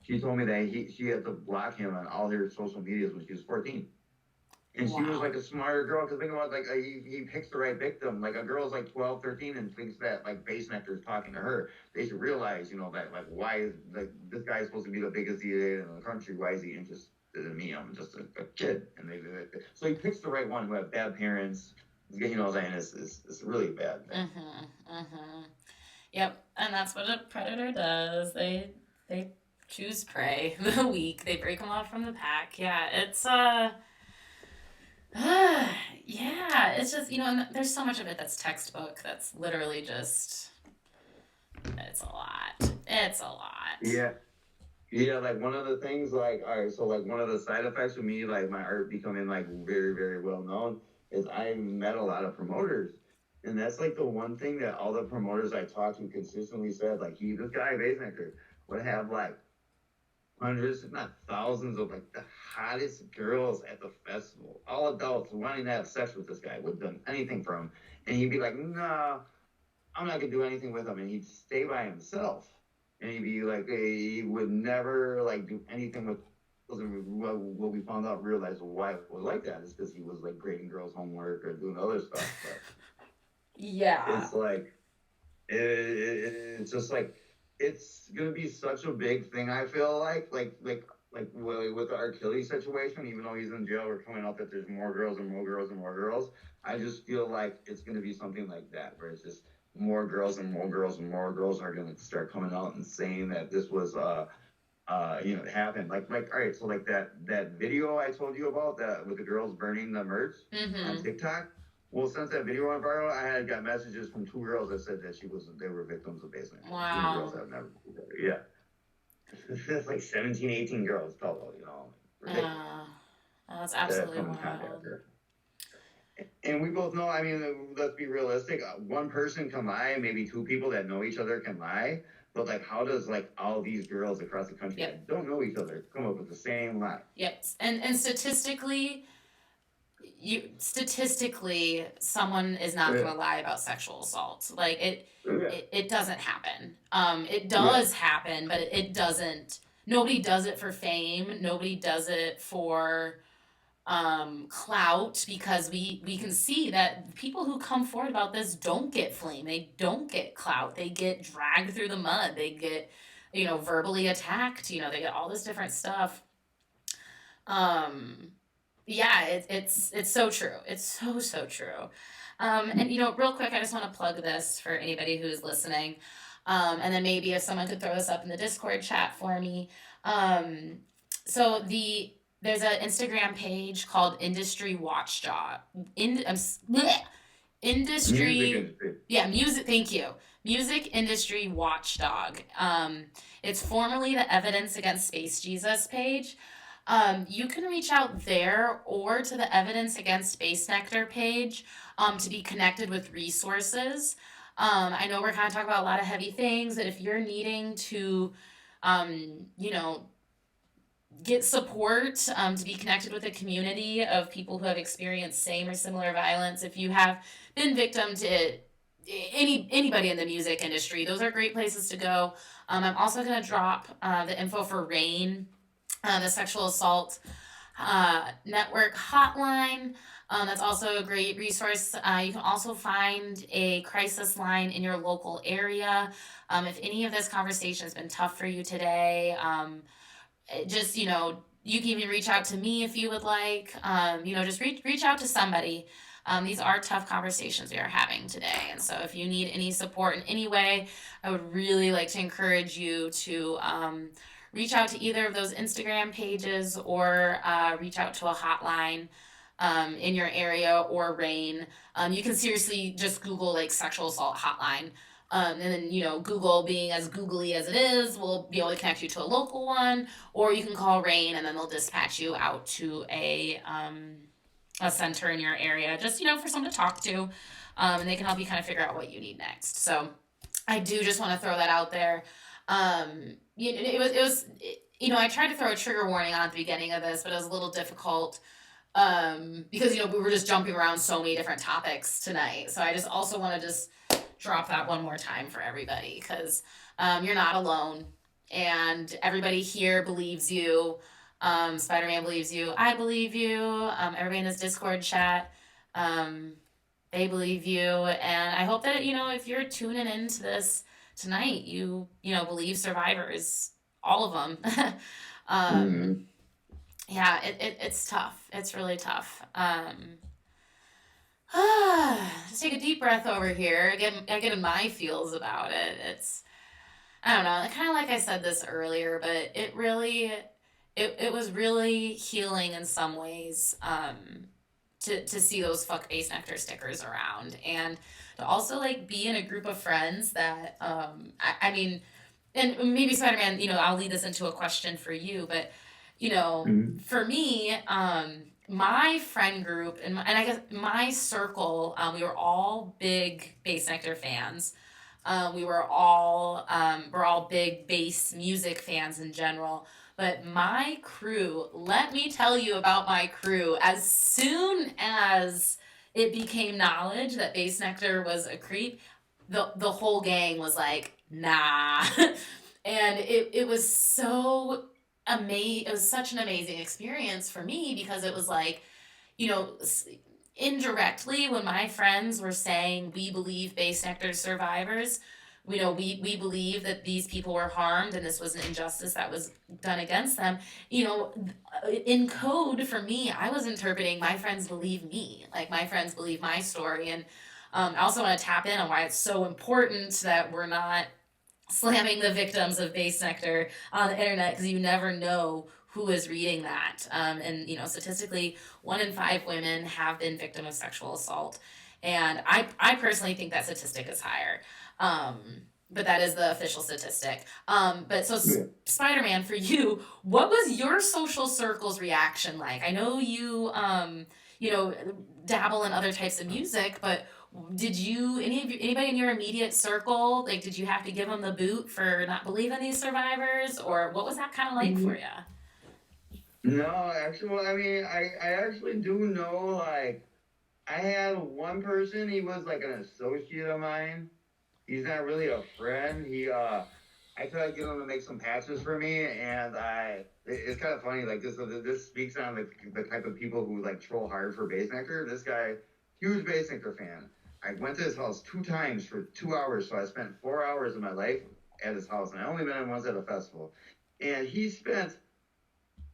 S2: She told me that she had to block him on all her social medias when she was 14. And she was like a smarter girl, because think about like he picks the right victim. Like a girl's like 12, 13 and thinks that like Bassnectar is talking to her. They should realize, you know, that like why is like this guy is supposed to be the biggest DJ in the country? Why is he interested in me? I'm just a kid. And so he picks the right one who have bad parents. You know what I'm saying? It's really bad.
S1: Yep, and that's what a predator does. They choose prey, the weak. They break them off from the pack. Yeah, it's yeah, it's just, you know, and there's so much of it that's textbook. That's literally just, it's a lot. It's a lot.
S2: Yeah. Yeah, like one of the things, like, all right, so like one of the side effects for me, like my art becoming like very, very well known, is I met a lot of promoters. And that's like the one thing that all the promoters I talked to consistently said, like, this guy, Bassnectar, would have like hundreds, if not thousands, of like the hottest girls at the festival. All adults wanting to have sex with this guy, would have done anything for him. And he'd be like, no, I'm not gonna do anything with him. And he'd stay by himself. And he'd be like, he would never like do anything with. What we found out, realized why it was like that is because he was like grading girls' homework or doing other stuff. But
S1: yeah,
S2: it's like it's just like it's gonna be such a big thing. I feel like with the R. Kelly situation, even though he's in jail, we're coming out that there's more girls and more girls and more girls. I just feel like it's gonna be something like that, where it's just more girls and more girls and more girls are gonna start coming out and saying that this was you know, happened. Like all right, so like that video I told you about, that with the girls burning the merch on TikTok. Well, since that video went viral, I got messages from 2 girls that said that they were victims of Bassnectar.
S1: Wow.
S2: 2 girls have never been together. Yeah. It's like 17, 18 girls total, you know.
S1: That's absolutely wild.
S2: And we both know, I mean, let's be realistic. One person can lie, maybe 2 people that know each other can lie. But like, how does like all these girls across the country that don't know each other come up with the same lie?
S1: Yep. And statistically, someone is not going to lie about sexual assault. Like it doesn't happen. It does happen, but it doesn't. Nobody does it for fame. Nobody does it for clout, because we can see that people who come forward about this don't get flame. They don't get clout. They get dragged through the mud. They get, you know, verbally attacked. You know, they get all this different stuff. Yeah, it's so true. It's so true. And, you know, real quick, I just want to plug this for anybody who's listening. And then maybe if someone could throw this up in the Discord chat for me. So there's an Instagram page called Industry Watchdog. Industry. Yeah, music. Thank you. Music Industry Watchdog. It's formerly the Evidence Against Space Jesus page. You can reach out there or to the Evidence Against Bassnectar page to be connected with resources. I know we're kind of talking about a lot of heavy things, and if you're needing to, you know, get support, to be connected with a community of people who have experienced same or similar violence, if you have been victim to anybody in the music industry, those are great places to go. I'm also going to drop the info for RAIN, the Sexual Assault Network hotline. That's also a great resource. You can also find a crisis line in your local area. If any of this conversation has been tough for you today, just, you know, you can even reach out to me if you would like. You know, just reach out to somebody. These are tough conversations we are having today. And so if you need any support in any way, I would really like to encourage you to reach out to either of those Instagram pages or reach out to a hotline in your area or RAIN. You can seriously just Google like sexual assault hotline. And then, you know, Google, being as googly as it is, will be able to connect you to a local one, or you can call RAIN and then they'll dispatch you out to a a center in your area, just, for someone to talk to, and they can help you kind of figure out what you need next. So I do just want to throw that out there. I tried to throw a trigger warning on at the beginning of this, but it was a little difficult because we were just jumping around so many different topics tonight. So I just also want to just drop that one more time for everybody, because you're not alone, and everybody here believes you. Spider-Man believes you. I believe you. Everybody in this Discord chat, they believe you. And I hope that, if you're tuning into this tonight, you believe survivors, all of them. Yeah, it's tough. It's really tough. Just take a deep breath over here. Get in my feels about it. I don't know, kind of like I said this earlier, but it was really healing in some ways, to see those fuck Bassnectar stickers around, and to also like be in a group of friends that I mean, and maybe Spider-Man, I'll lead this into a question for you, but for me, my friend group and I guess my circle, we were all big Bassnectar fans. We're all big bass music fans in general. But my crew, let me tell you about my crew. As soon as it became knowledge that Bassnectar was a creep, the whole gang was like, nah. And it was so amazing. It was such an amazing experience for me, because it was like, indirectly, when my friends were saying we believe Bassnectar survivors, we believe that these people were harmed and this was an injustice that was done against them. In code for me, I was interpreting my friends believe me, like my friends believe my story. And I also want to tap in on why it's so important that we're not slamming the victims of Bassnectar on the internet, because you never know who is reading that. And statistically, 1 in 5 women have been victim of sexual assault, and I personally think that statistic is higher. But that is the official statistic. But so Spider-Man, for you, what was your social circle's reaction like? I know you dabble in other types of music, but did anybody in your immediate circle, like, did you have to give them the boot for not believing these survivors, or what was that kind of like for you?
S2: No, actually, well, I mean, I actually do know, like, I had one person, he was like an associate of mine. He's not really a friend. I tried to get him to make some patches for me, and it's kind of funny, like, this speaks on the type of people who, like, troll hard for Bassnectar. This guy, huge Bassnectar fan. I went to his house 2 times for 2 hours, so I spent 4 hours of my life at his house, and I only met him once at a festival. And he spent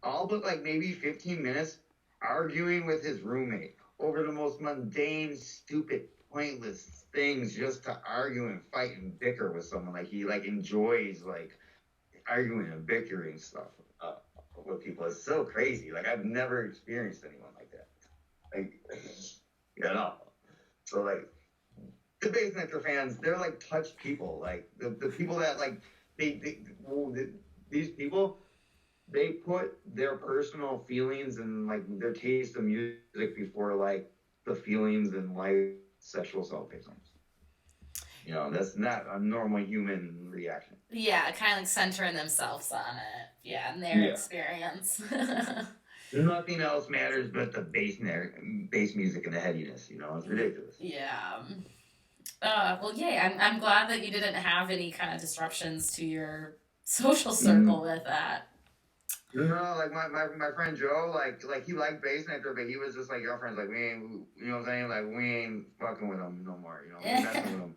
S2: all but like maybe 15 minutes arguing with his roommate over the most mundane, stupid, pointless things, just to argue and fight and bicker with someone. Like, he like enjoys like arguing and bickering stuff with people. It's so crazy. Like, I've never experienced anyone like that. Like, so like, the Bassnectar fans, they're like touched people. Like, the people that like these people, they put their personal feelings and like their taste of music before like the feelings and like sexual assault victims. That's not a normal human reaction.
S1: Yeah, kind of like centering themselves on it. Yeah, and their experience.
S2: Nothing else matters but the bass music and the headiness. It's ridiculous.
S1: Yeah. Well, yay. I'm glad that you didn't have any kind of disruptions to your social circle with that.
S2: No, like my friend Joe, like he liked Bassnectar, but he was just like, your friends, like, we ain't, you know what I'm saying? Like, we ain't fucking with him no more, we ain't messing with him.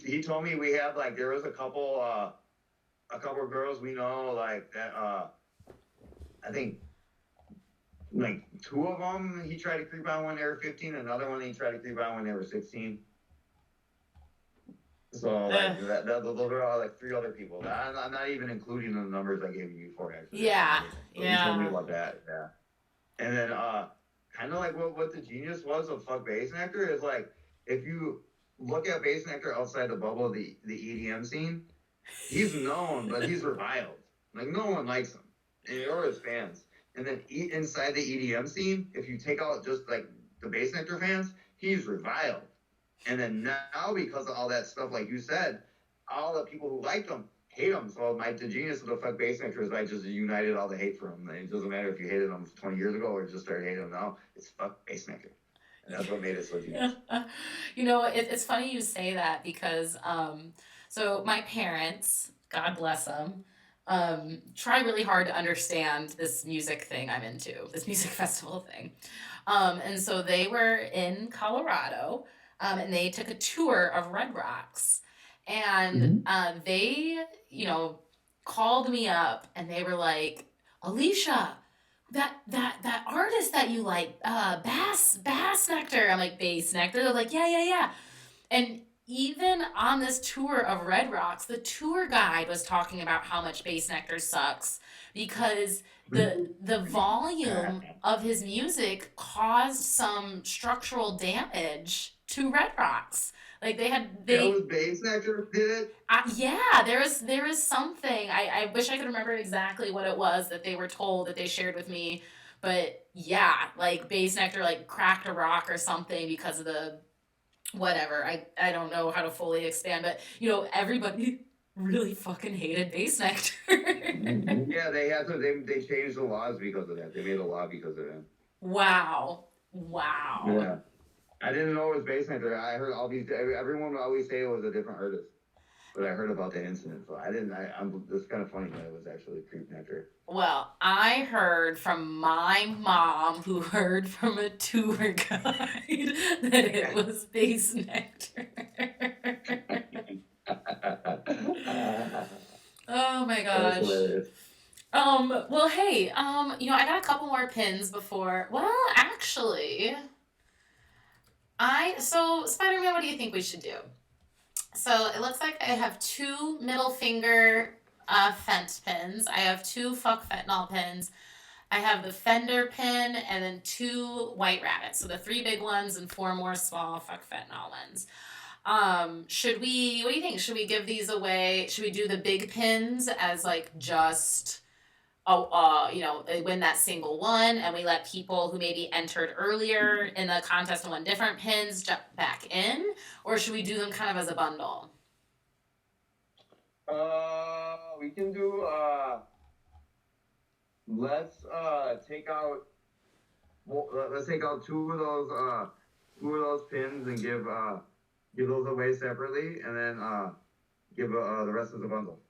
S2: He told me we had, like, there was a couple of girls we know, like, that, I think, like, 2 of them he tried to creep on when they were 15, another one he tried to creep on when they were 16. So, like, those are all, like, 3 other people. I'm not even including the numbers I gave you before, actually.
S1: Yeah,
S2: so he told me about that, yeah. And then, kind of like what the genius was of fuck Bassnectar is, like, if you look at Bassnectar outside the bubble of the EDM scene, he's known, but he's reviled. Like, no one likes him, or his fans. And then inside the EDM scene, if you take out just like the Bassnectar fans, he's reviled. And then now, because of all that stuff, like you said, all the people who liked him hate him. So the genius of the fuck Bassnectar is I just united all the hate for him. It doesn't matter if you hated him 20 years ago or just started hating him now. It's fuck Bassnectar. And that's what made it so genius.
S1: It's funny you say that because so my parents, God bless them, try really hard to understand this music thing I'm into, this music festival thing. And so they were in Colorado, and they took a tour of Red Rocks. And they, called me up and they were like, Alicia, that artist that you like, Bassnectar. I'm like, Bassnectar? They're like, yeah. And even on this tour of Red Rocks, the tour guide was talking about how much Bassnectar sucks because the volume of his music caused some structural damage to Red Rocks. Like
S2: that was Bassnectar did it?
S1: Yeah, there was something. I wish I could remember exactly what it was that they were told that they shared with me. But yeah, like Bassnectar like cracked a rock or something because of the whatever. I don't know how to fully expand, but everybody really fucking hated Bassnectar.
S2: Yeah, they had to. They changed the laws because of that. They made a law because of that.
S1: Wow.
S2: Yeah. I didn't know it was Bassnectar. I heard everyone would always say it was a different artist. But I heard about that incident, so I didn't. It's kind of funny that it was actually Creepnectar.
S1: Well, I heard from my mom, who heard from a tour guide, that it was Bassnectar. Oh my gosh. Well, hey, I got a couple more pins before. Well, actually, so Spider-Man, what do you think we should do? So it looks like I have 2 middle finger Fent pins. I have 2 fuck fentanyl pins. I have the Fender pin and then 2 white rabbits. So the 3 big ones and 4 more small fuck fentanyl ones. What do you think? Should we give these away? Should we do the big pins as like just they win that single one, and we let people who maybe entered earlier in the contest and won different pins jump back in, or should we do them kind of as a bundle?
S2: We can do. Let's take out. Well, let's take out 2 of those pins and give those away separately, and then give the rest of the bundle.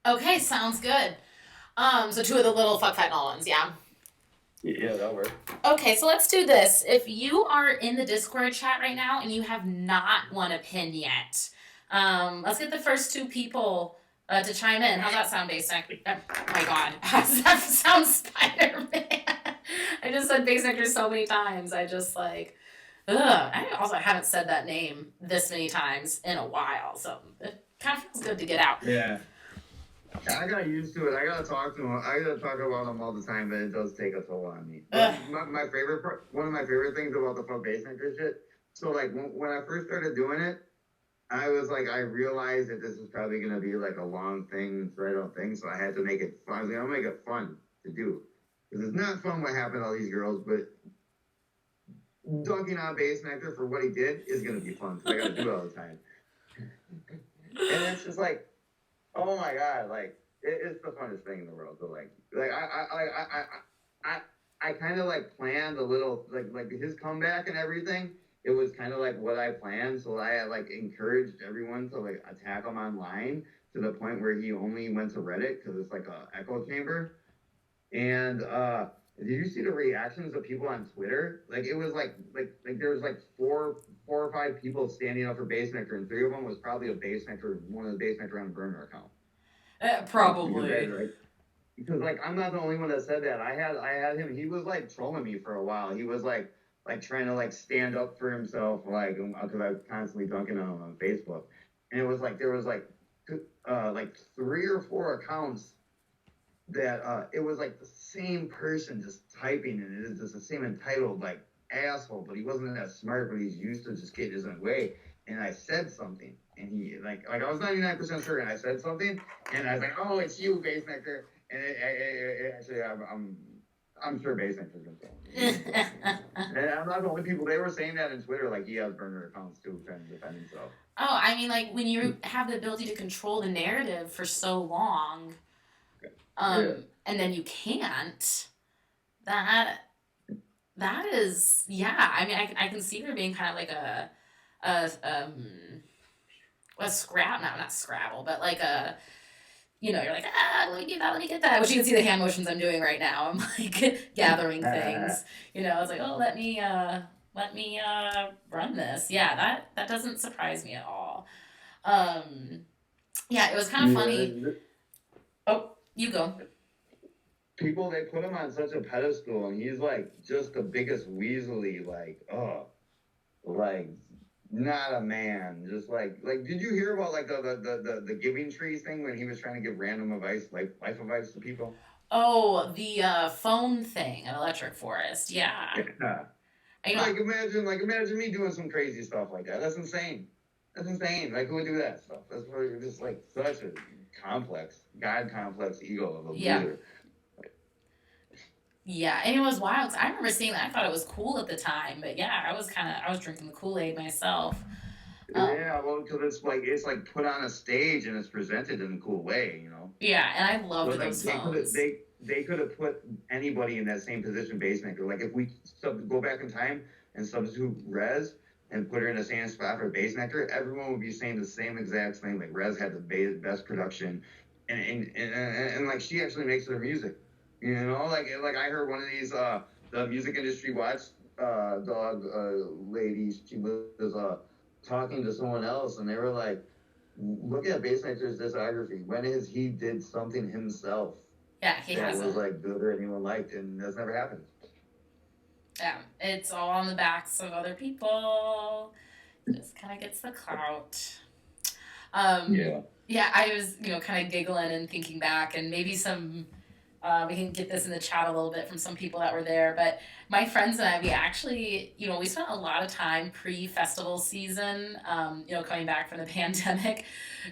S1: Okay, sounds good. So 2 of the little fuck fentanyl ones, yeah?
S2: Yeah, that'll work.
S1: Okay, so let's do this. If you are in the Discord chat right now and you have not won a pin yet, let's get the first 2 people to chime in. How's that sound, Bassnectar? Oh my god. How's that sound, Spider-Man? I just said Bassnectar so many times. I just like, ugh. I also haven't said that name this many times in a while, so it kind of feels good to get out.
S2: Yeah. I got used to it. I gotta talk to him. I gotta talk about him all the time, but it does take a toll on me. My favorite part, one of my favorite things about the fuck Bassnectar shit. So like when I first started doing it, I was like, I realized that this is probably gonna be like a long thing, thread out thing. So I had to make it fun. I was like, I'll make it fun to do because it's not fun what happened to all these girls, but dunking on Bassnectar for what he did is gonna be fun. So I gotta do it all the time. And it's just like, oh my god, like it's the funnest thing in the world. So like I kind of like planned a little like his comeback and everything. It was kind of like what I planned. So I like encouraged everyone to like attack him online to the point where he only went to Reddit because it's like a echo chamber. And did you see the reactions of people on Twitter? Like it was like there was like four or 5 people standing up for Bassnectar, and 3 of them was probably one of the Bassnectar on burner account.
S1: Probably.
S2: Right? Because like I'm not the only one that said that. I had him. He was like trolling me for a while. He was like trying to like stand up for himself, like because I was constantly dunking on him on Facebook, and it was like there was like 3 or 4 accounts that it was like the same person just typing, and it is just the same entitled like asshole, but he wasn't that smart, but he's used to just getting his own way. And I said something, and he like I was 99% sure, and I said something, and I was like, oh, it's you, Bassnectar. And it actually I'm sure Bassnectar's gonna tell him. And I'm not the only people. They were saying that in Twitter, like he has burner accounts too, trying to defend himself.
S1: Oh, I mean, like when you have the ability to control the narrative for so long, and then you can't. That is, yeah. I mean, I can see there being kind of like a not Scrabble, but like a, you're like, let me get that. Which you can see the hand motions I'm doing right now. I'm like gathering things. It's like, oh, let me run this. Yeah, that doesn't surprise me at all. Yeah, it was kind of funny. Oh, you go.
S2: People, they put him on such a pedestal, and he's like just the biggest weaselly, like not a man. Just like did you hear about like the giving trees thing when he was trying to give random advice, like life advice to people?
S1: Oh, the phone thing at Electric Forest. Yeah.
S2: Imagine me doing some crazy stuff like that. That's insane. Like, who would do that stuff? That's really just like such a God complex ego of a loser.
S1: Yeah, and it was wild. I remember seeing that. I thought it was cool at the time, but yeah, I was drinking the Kool-Aid myself.
S2: Yeah, well, because it's like put on a stage and it's presented in a cool way,
S1: Yeah, and I loved those phones.
S2: They could have put anybody in that same position, Bassnectar. Like if we go back in time and substitute Rez and put her in the same spot for Bassnectar, everyone would be saying the same exact thing. Like Rez had the best production, and like she actually makes their music. Like I heard one of these the music industry watchdog ladies. She was talking to someone else, and they were like, "Look at Bassnectar's discography. When has he did something himself?
S1: Yeah, he hasn't.
S2: Was like good or anyone liked, and that's never happened."
S1: Yeah, it's all on the backs of other people. Just kind of gets the clout. Yeah, I was kind of giggling and thinking back, and maybe some. We can get this in the chat a little bit from some people that were there, but my friends and I, we actually, we spent a lot of time pre-festival season, coming back from the pandemic,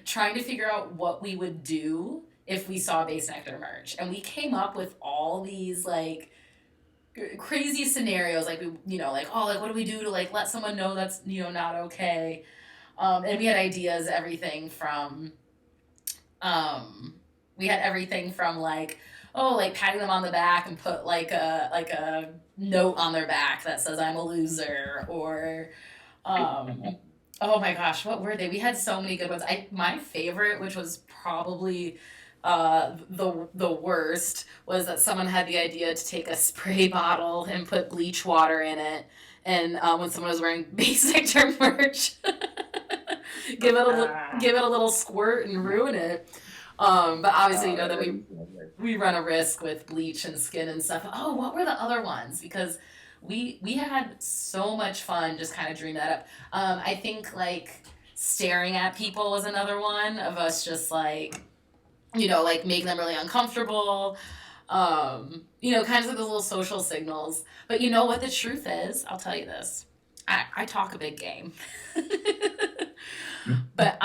S1: trying to figure out what we would do if we saw Bassnectar merch. And we came up with all these, like, crazy scenarios, like, what do we do to, like, let someone know that's, not okay? And we had ideas, everything from, like, patting them on the back and put like a note on their back that says I'm a loser, or oh my gosh, what were they? We had so many good ones. My favorite, which was probably the worst, was that someone had the idea to take a spray bottle and put bleach water in it, and when someone was wearing Bassnectar merch, give it a little squirt and ruin it. But obviously, that we run a risk with bleach and skin and stuff. Oh, what were the other ones? Because we had so much fun just kind of dreaming that up. I think like staring at people was another one of us, just like, like making them really uncomfortable. Kind of like those little social signals. But you know what the truth is? I'll tell you this. I talk a big game. But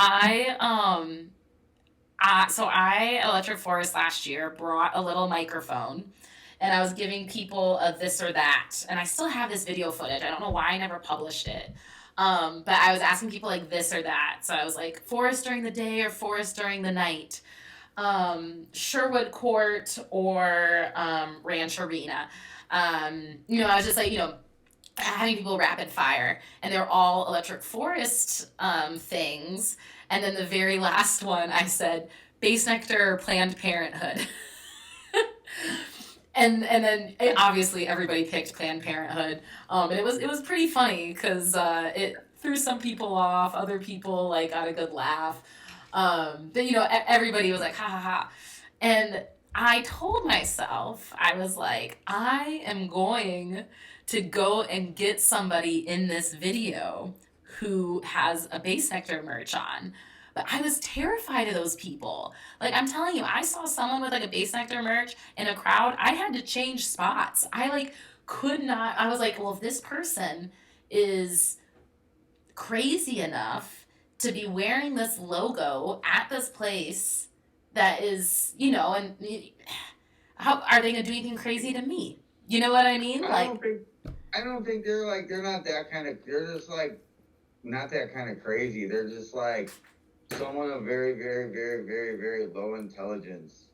S1: so I, at Electric Forest last year, brought a little microphone, and I was giving people a this or that. And I still have this video footage. I don't know why I never published it. But I was asking people like this or that. So I was like, forest during the day or forest during the night? Sherwood Court or Ranch Arena? I was just like, having people rapid fire. And they're all Electric Forest things. And then the very last one, I said, Bassnectar or Planned Parenthood. and then obviously everybody picked Planned Parenthood. And it was pretty funny because it threw some people off. Other people got a good laugh. But everybody was like, ha ha ha. And I told myself, I was like, I am going to go and get somebody in this video who has a Bassnectar merch on. But I was terrified of those people. Like, I'm telling you, I saw someone with like a Bassnectar merch in a crowd. I had to change spots. I could not. I was like, well, if this person is crazy enough to be wearing this logo at this place that is, and how are they going to do anything crazy to me? You know what I mean?
S2: I don't think they're like, they're not that kind of, they're just like, not that kind of crazy. They're just like someone of very, very, very, very, very low intelligence.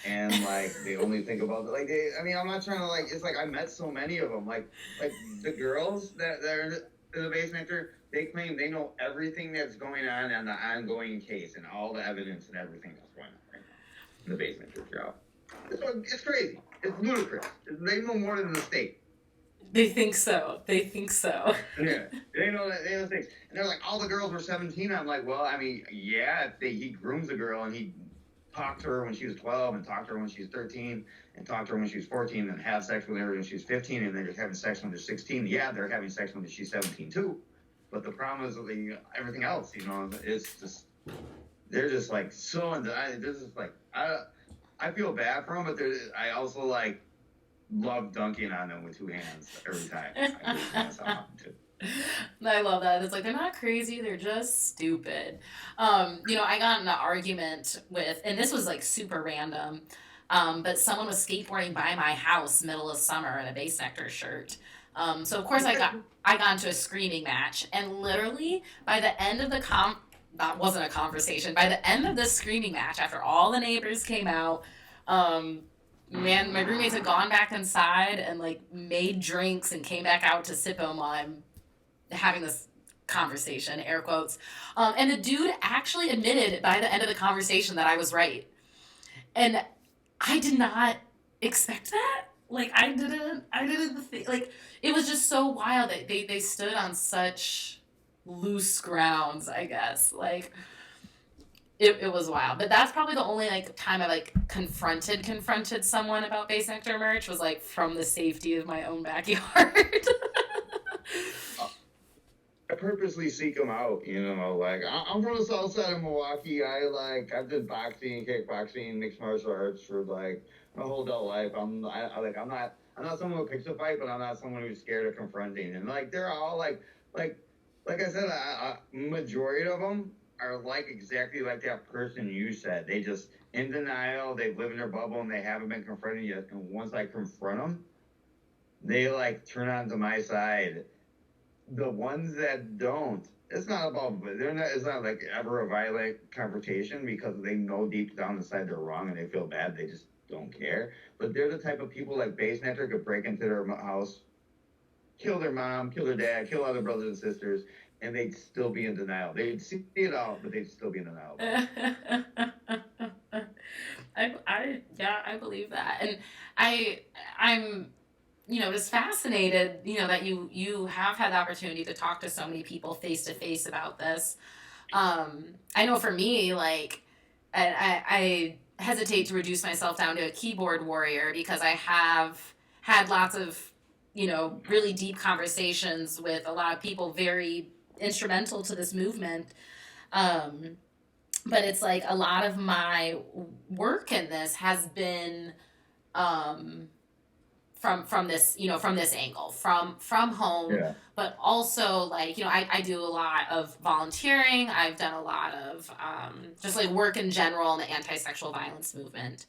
S2: And like, they only think about, like, I'm not trying to, like, it's like, I met so many of them. Like the girls that are in the Bassnectar, they claim they know everything that's going on the ongoing case and all the evidence and everything that's going on right now in the Bassnectar trial. It's crazy. It's ludicrous. They know more than the state.
S1: They think so.
S2: Yeah, they know that they know things, and they're like, all the girls were 17. I'm like, well, I mean, yeah, if he grooms a girl and he talked to her when she was 12, and talked to her when she was 13, and talked to her when she was 14, and have sex with her when she was 15, and they're just having sex when they're 16. Yeah, they're having sex when she's 17 too. But the problem is everything else. It's just they're just like so. This is like I feel bad for them, but I also like love dunking on them with two hands every time.
S1: I love that. It's like, they're not crazy, they're just stupid. I got in an argument with, and this was like super random, but someone was skateboarding by my house middle of summer in a Bassnectar shirt. So of course I got into a screaming match, and literally by the end of the that wasn't a conversation. By the end of the screaming match, after all the neighbors came out, my roommates had gone back inside and like made drinks and came back out to sip them while I'm having this conversation, air quotes. And the dude actually admitted by the end of the conversation that I was right. And I did not expect that. Like, I didn't think, like, it was just so wild that they stood on such loose grounds, I guess. Like, it was wild. But that's probably the only like time I like confronted someone about Bassnectar merch, was like from the safety of my own backyard.
S2: I purposely seek them out, like I'm from the south side of Milwaukee. I've done boxing, kickboxing, mixed martial arts for like my whole adult life. I'm not someone who picks a fight, but I'm not someone who's scared of confronting. And like they're all like I said, a majority of them are like exactly like that person you said. They just in denial. They live in their bubble and they haven't been confronted yet. And once I confront them, they like turn onto my side. The ones that don't, it's not like ever a violent confrontation, because they know deep down inside they're wrong and they feel bad. They just don't care. But they're the type of people like Bassnectar could break into their house, kill their mom, kill their dad, kill other brothers and sisters, and they'd still be in denial. They'd see it all, but they'd still be in denial.
S1: I believe that. And I'm just fascinated, that you have had the opportunity to talk to so many people face to face about this. I know for me, like, I hesitate to reduce myself down to a keyboard warrior, because I have had lots of, really deep conversations with a lot of people very instrumental to this movement. But it's like a lot of my work in this has been, from this, from this angle, from home, yeah. But also like, I do a lot of volunteering. I've done a lot of just like work in general in the anti-sexual violence movement,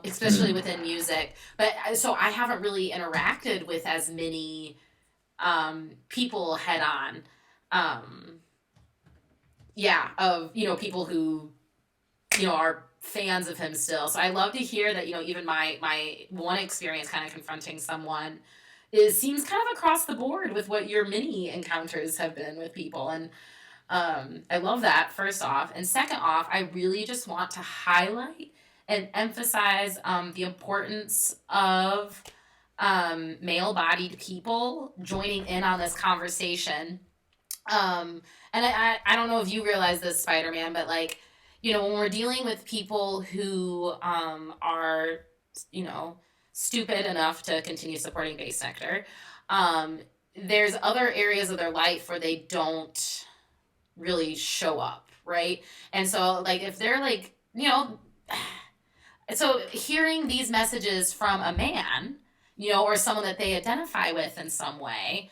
S1: especially within music. But so I haven't really interacted with as many people head on. Of people who are fans of him still. So I love to hear that, even my one experience kind of confronting someone seems kind of across the board with what your many encounters have been with people. And I love that, first off. And second off, I really just want to highlight and emphasize the importance of male-bodied people joining in on this conversation. And I don't know if you realize this, Spider-Man, but like, when we're dealing with people who are, stupid enough to continue supporting Bassnectar, there's other areas of their life where they don't really show up, right? And so, like, if they're like, so hearing these messages from a man, or someone that they identify with in some way,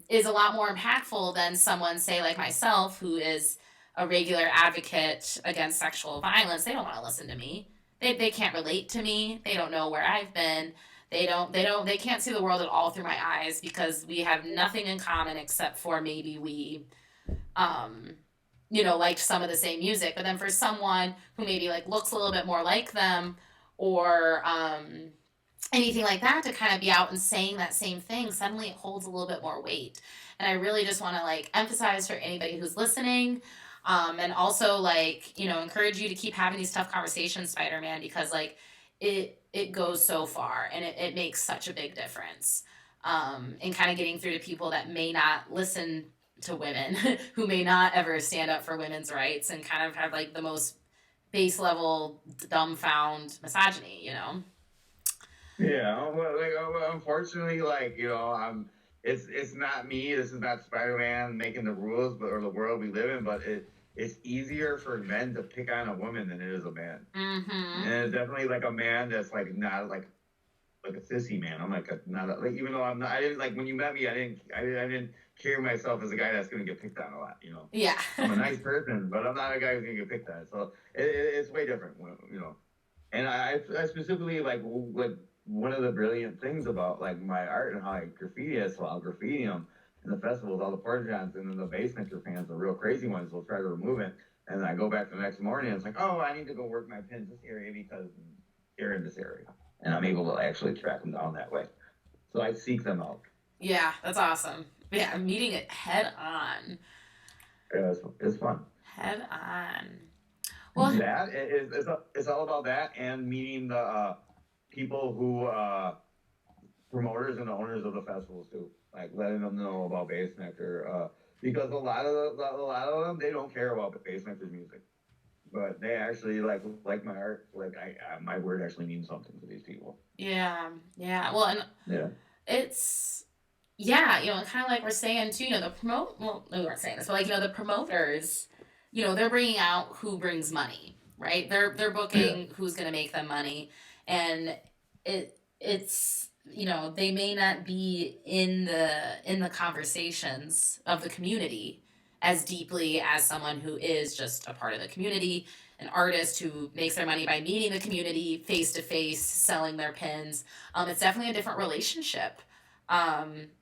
S1: is a lot more impactful than someone, say, like myself, who is a regular advocate against sexual violence. They don't want to listen to me. They can't relate to me. They don't know where I've been. They can't see the world at all through my eyes because we have nothing in common except for maybe we, um, liked some of the same music. But then for someone who maybe like looks a little bit more like them, or anything like that, to kind of be out and saying that same thing, suddenly it holds a little bit more weight. And I really just want to like emphasize for anybody who's listening, and also like, encourage you to keep having these tough conversations, Spider-Man, because like it goes so far, and it makes such a big difference, in kind of getting through to people that may not listen to women, who may not ever stand up for women's rights, and kind of have like the most base level dumbfound misogyny.
S2: Yeah, well, like, unfortunately, like, it's not me. This is not Spider-Man making the rules, or the world we live in. But it's easier for men to pick on a woman than it is a man.
S1: Mm-hmm.
S2: And it's definitely like a man that's like not like a sissy man. I'm like like, even though I'm not. I didn't, like, when you met me. I didn't carry myself as a guy that's gonna get picked on a lot.
S1: Yeah.
S2: I'm a nice person, but I'm not a guy who's gonna get picked on. So it's way different. And I specifically like one of the brilliant things about like my art and how I graffiti is, so I'll graffiti them in the festivals. All the partisans and then the Bassnectar fans, the real crazy ones, will try to remove it. And then I go back the next morning and it's like, oh, I need to go work my pins this area because they're in this area. And I'm able to actually track them down that way. So I seek them out.
S1: Yeah, that's awesome. Yeah, I'm meeting it head on.
S2: Yeah, it's fun.
S1: Head on.
S2: Well, it's all about that, and meeting the people who promoters and owners of the festivals too, like letting them know about Bassnectar, because a lot of them, they don't care about Bassnectar's music, but they actually like my art. Like my word actually means something to these people.
S1: Yeah. Well, and
S2: yeah,
S1: it's kind of like we're saying too. Well, we weren't saying this, but like the promoters, they're bringing out who brings money, right? They're booking who's going to make them money, and it's they may not be in the conversations of the community as deeply as someone who is just a part of the community, an artist who makes their money by meeting the community face to face, selling their pins. It's definitely a different relationship,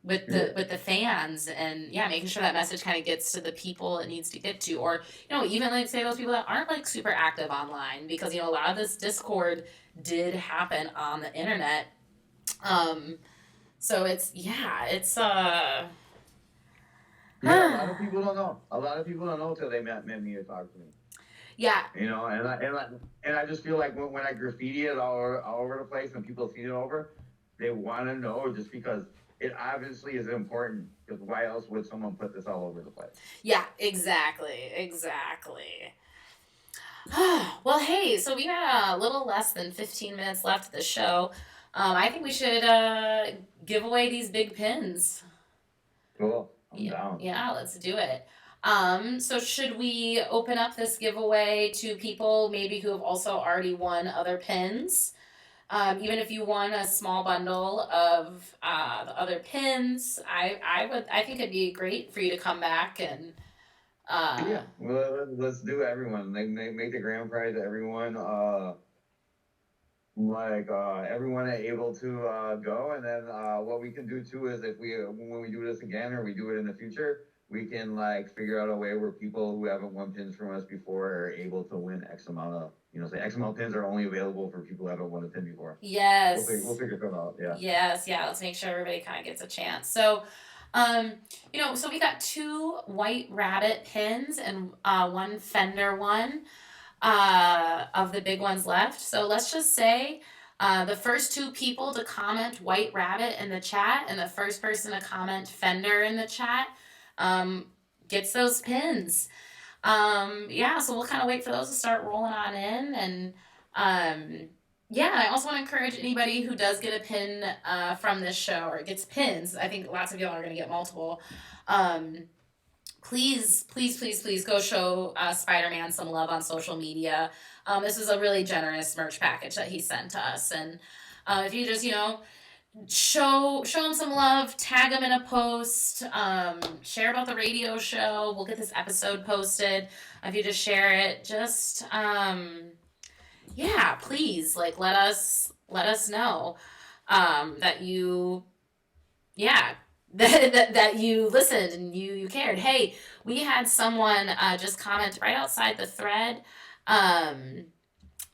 S1: with the fans, and making sure that message kind of gets to the people it needs to get to, or even like say those people that aren't like super active online, because a lot of this discord did happen on the internet. So
S2: a lot of people don't know. A lot of people don't know till they met me or talk to me.
S1: Yeah.
S2: And I just feel like when I graffiti it all over the place and people see it over, they want to know, just because it obviously is important. Because why else would someone put this all over the place?
S1: Yeah, exactly. Well, hey, so we got a little less than 15 minutes left of the show. I think we should give away these big pins.
S2: Cool. I'm down.
S1: Yeah, let's do it. So should we open up this giveaway to people maybe who have also already won other pins? Even if you won a small bundle of the other pins, I think it'd be great for you to come back and.
S2: Well, let's do everyone. Make the grand prize everyone. Everyone able to go, and then what we can do too is when we do this again or we do it in the future, we can like figure out a way where people who haven't won pins from us before are able to win X amount of, say X amount of pins are only available for people who haven't won a pin before.
S1: Yes.
S2: We'll figure that out. Yeah.
S1: Yes. Yeah. Let's make sure everybody kind of gets a chance. So, so we got 2 White Rabbit pins and 1 Fender one of the big ones left. So let's just say the first 2 people to comment White Rabbit in the chat and the first person to comment Fender in the chat gets those pins. So we'll kind of wait for those to start rolling on in. And I also want to encourage anybody who does get a pin from this show, or gets pins. I think lots of y'all are going to get multiple. Please go show Spider-Man some love on social media. This is a really generous merch package that he sent to us. And if you just, show him some love, tag him in a post, share about the radio show. We'll get this episode posted. If you just share it, please, like, let us know. that you, yeah, that you listened and you cared. Hey, we had someone just comment right outside the thread.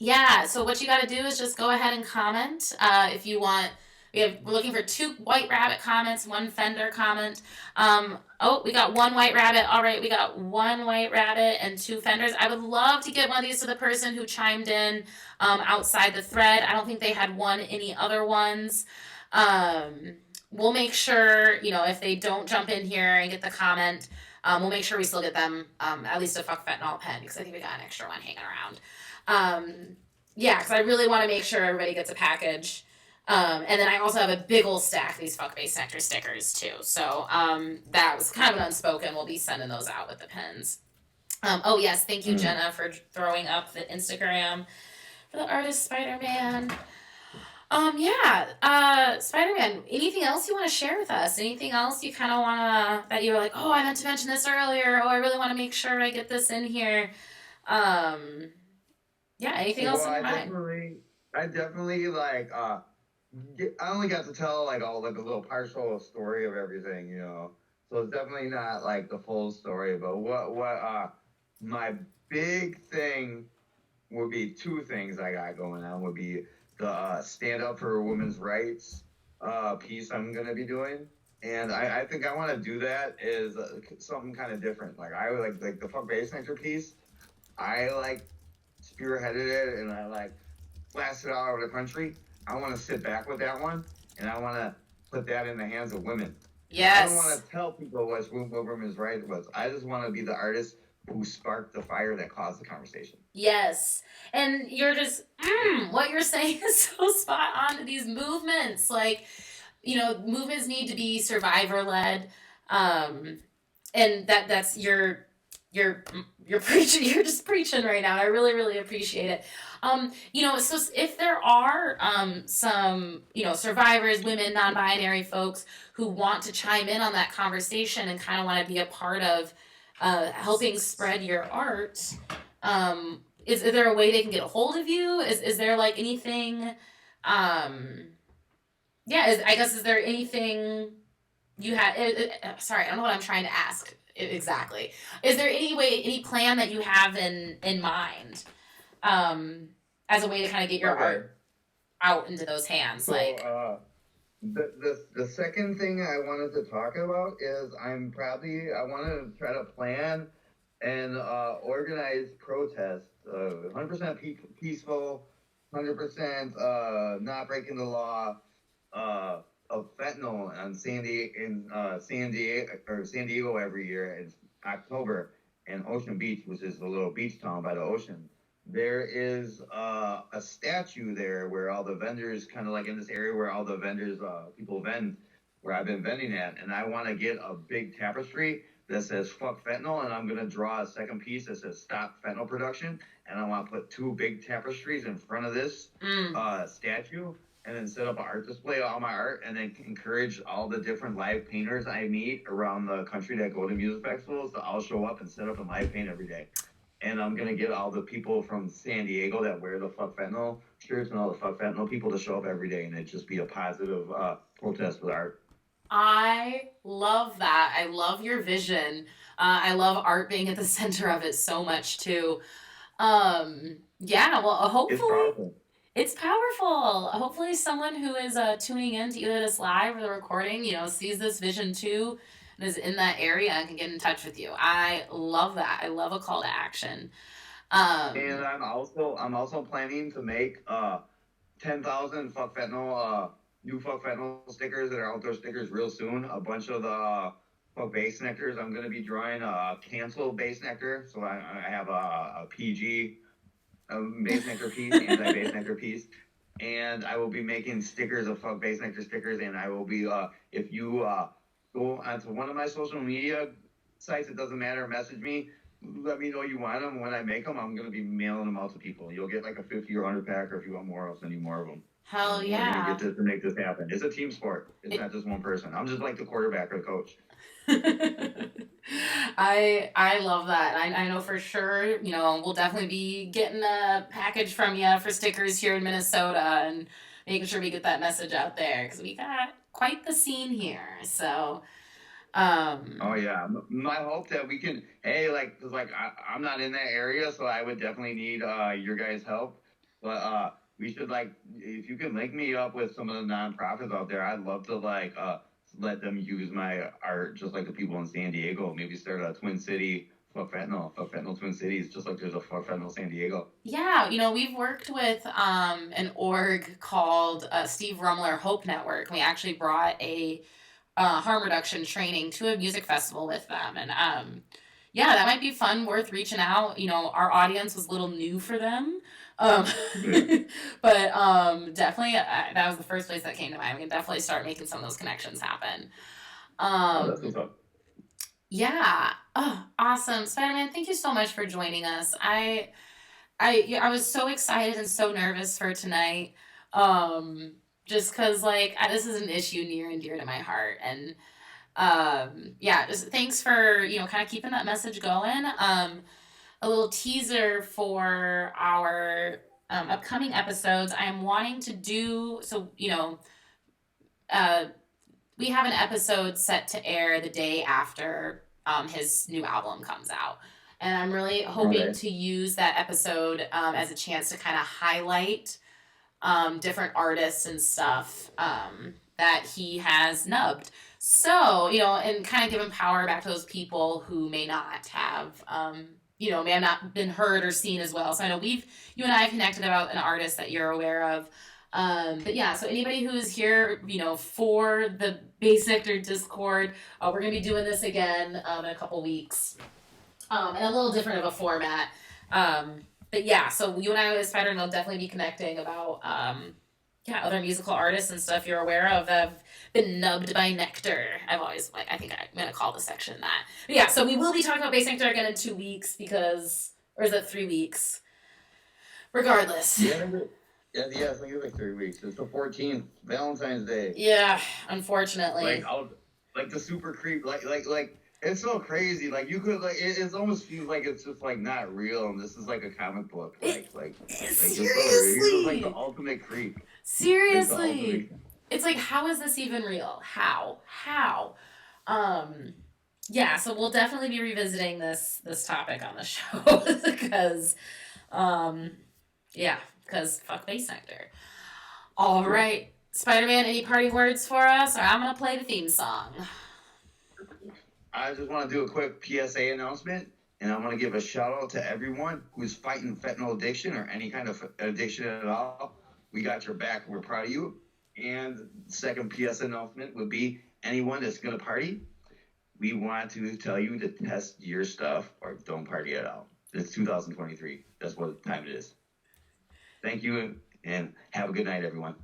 S1: Yeah, so what you got to do is just go ahead and comment if you want. We're looking for 2 white rabbit comments, 1 Fender comment. Oh, we got 1 white rabbit. All right, we got 1 white rabbit and 2 Fenders. I would love to get one of these to the person who chimed in outside the thread. I don't think they had won any other ones. We'll make sure, if they don't jump in here and get the comment, we'll make sure we still get them at least a fuck fentanyl pen, because I think we got an extra one hanging around. Yeah, because I really want to make sure everybody gets a package. And then I also have a big old stack of these fuck Bassnectar stickers too. So that was kind of an unspoken. We'll be sending those out with the pens. Oh yes, thank you, Jenna, for throwing up the Instagram for the Artist Spiderman. Spider-Man, anything else you want to share with us? Anything else you kind of want to, that you were like, oh, I meant to mention this earlier. Oh, I really want to make sure I get this in here. Anything else in your mind?
S2: I definitely like, I only got to tell like all like a little partial story of everything, so it's definitely not like the full story, but what my big thing would be 2 things I got going on would be the stand up for women's rights piece I'm going to be doing. And I think I want to do that is something kind of different. Like I would like the fuck Bassnectar piece. I like spearheaded it and I like blasted it all over the country. I want to sit back with that one and I want to put that in the hands of women.
S1: Yes.
S2: I don't want to tell people what women's rights was. I just want to be the artist who sparked the fire that caused the conversation.
S1: Yes. And you're just, what you're saying is so spot on to these movements. Like, movements need to be survivor led. And that's you're preaching, you're just preaching right now. I really, really appreciate it. So if there are some, survivors, women, non-binary folks who want to chime in on that conversation and kind of want to be a part of helping spread your art, is there a way they can get a hold of you? Is there like anything, I guess, is there anything you have, sorry, I don't know what I'm trying to ask exactly. Is there any plan that you have in mind, as a way to kind of get your art out into those hands?
S2: So,
S1: like,
S2: the second thing I wanted to talk about is I want to try to plan and organize protests, 100% peaceful, 100% not breaking the law, of fentanyl in San Diego every year in October, and Ocean Beach, which is a little beach town by the ocean. There is a statue there where all the vendors, kind of like in this area where all the vendors, people vend, where I've been vending at, and I want to get a big tapestry that says fuck fentanyl, and I'm going to draw a second piece that says stop fentanyl production, and I want to put 2 big tapestries in front of this statue, and then set up an art display of all my art, and then encourage all the different live painters I meet around the country that go to music festivals to all show up and set up and live paint every day. And I'm going to get all the people from San Diego that wear the fuck fentanyl shirts and all the fuck fentanyl people to show up every day, and it just be a positive protest with art.
S1: I love that. I love your vision. I love art being at the center of it so much too. Hopefully it's powerful. Hopefully someone who is tuning in to either this live or the recording, sees this vision too and is in that area and can get in touch with you. I love that. I love a call to action.
S2: And I'm also planning to make 10,000 fuck fentanyl new fuck fentanyl stickers that are outdoor stickers real soon. A bunch of the fuck Bassnectars. I'm going to be drawing a cancel Bassnectar. So I have a PG Bassnectar piece, anti-Bassnectar piece. And I will be making stickers of fuck Bassnectar stickers. And I will be, if you go onto one of my social media sites, it doesn't matter, message me. Let me know you want them. When I make them, I'm going to be mailing them out to people. You'll get like a 50 or 100 pack, or if you want more, I'll send you more of them.
S1: Hell yeah.
S2: We're going to get this to make this happen. It's a team sport. It's not just one person. I'm just like the quarterback or the coach.
S1: I love that. I know for sure, we'll definitely be getting a package from you for stickers here in Minnesota, and making sure we get that message out there because we got quite the scene here. So,
S2: Oh yeah, I hope that we can. Hey, like, cause like I'm not in that area, so I would definitely need your guys' help. But we should like, if you can link me up with some of the nonprofits out there, I'd love to like let them use my art, just like the people in San Diego. Maybe start a Twin City Fuck Fentanyl Twin Cities, just like there's a Fuck Fentanyl San Diego.
S1: Yeah, we've worked with an org called Steve Rumler Hope Network. We actually brought a harm reduction training to a music festival with them, and yeah, that might be fun, worth reaching out. Our audience was a little new for them, um, but definitely that was the first place that came to mind. We can definitely start making some of those connections happen.
S2: Oh, that's what's up.
S1: Yeah. Oh, awesome. Spider-Man, thank you so much for joining us. I was so excited and so nervous for tonight. Just because, like, this is an issue near and dear to my heart. And yeah, just thanks for, kind of keeping that message going. A little teaser for our upcoming episodes. I'm wanting to do, so, we have an episode set to air the day after his new album comes out. And I'm really hoping to use that episode as a chance to kind of highlight different artists and stuff that he has nubbed. So, and kind of giving power back to those people who may not have, may have not been heard or seen as well. So I know you and I have connected about an artist that you're aware of. But yeah, so anybody who is here, for the Bassnectar Discord, we're going to be doing this again in a couple weeks. And a little different of a format. But yeah, so you and I as Spider will definitely be connecting about other musical artists and stuff you're aware of that have been nubbed by nectar. I think I'm going to call the section that. But yeah, so we will be talking about Bassnectar again in 2 weeks or is it 3 weeks? Regardless.
S2: Yeah, I think it's like 3 weeks. It's the 14th, Valentine's Day.
S1: Yeah, unfortunately.
S2: Like the super creep, like it's so crazy. Like you could it almost feels like it's just like not real, and this is like a comic book.
S1: Seriously,
S2: it's like the ultimate creep.
S1: Seriously, it's like, how is this even real? How? Yeah. So we'll definitely be revisiting this topic on the show because, because fuck Bassnectar. All right, Spider-Man, any parting words for us, or I'm gonna play the theme song.
S2: I just want to do a quick PSA announcement, and I want to give a shout out to everyone who's fighting fentanyl addiction or any kind of addiction at all. We got your back. We're proud of you. And second PSA announcement would be anyone that's going to party, we want to tell you to test your stuff or don't party at all. It's 2023. That's what time it is. Thank you, and have a good night, everyone.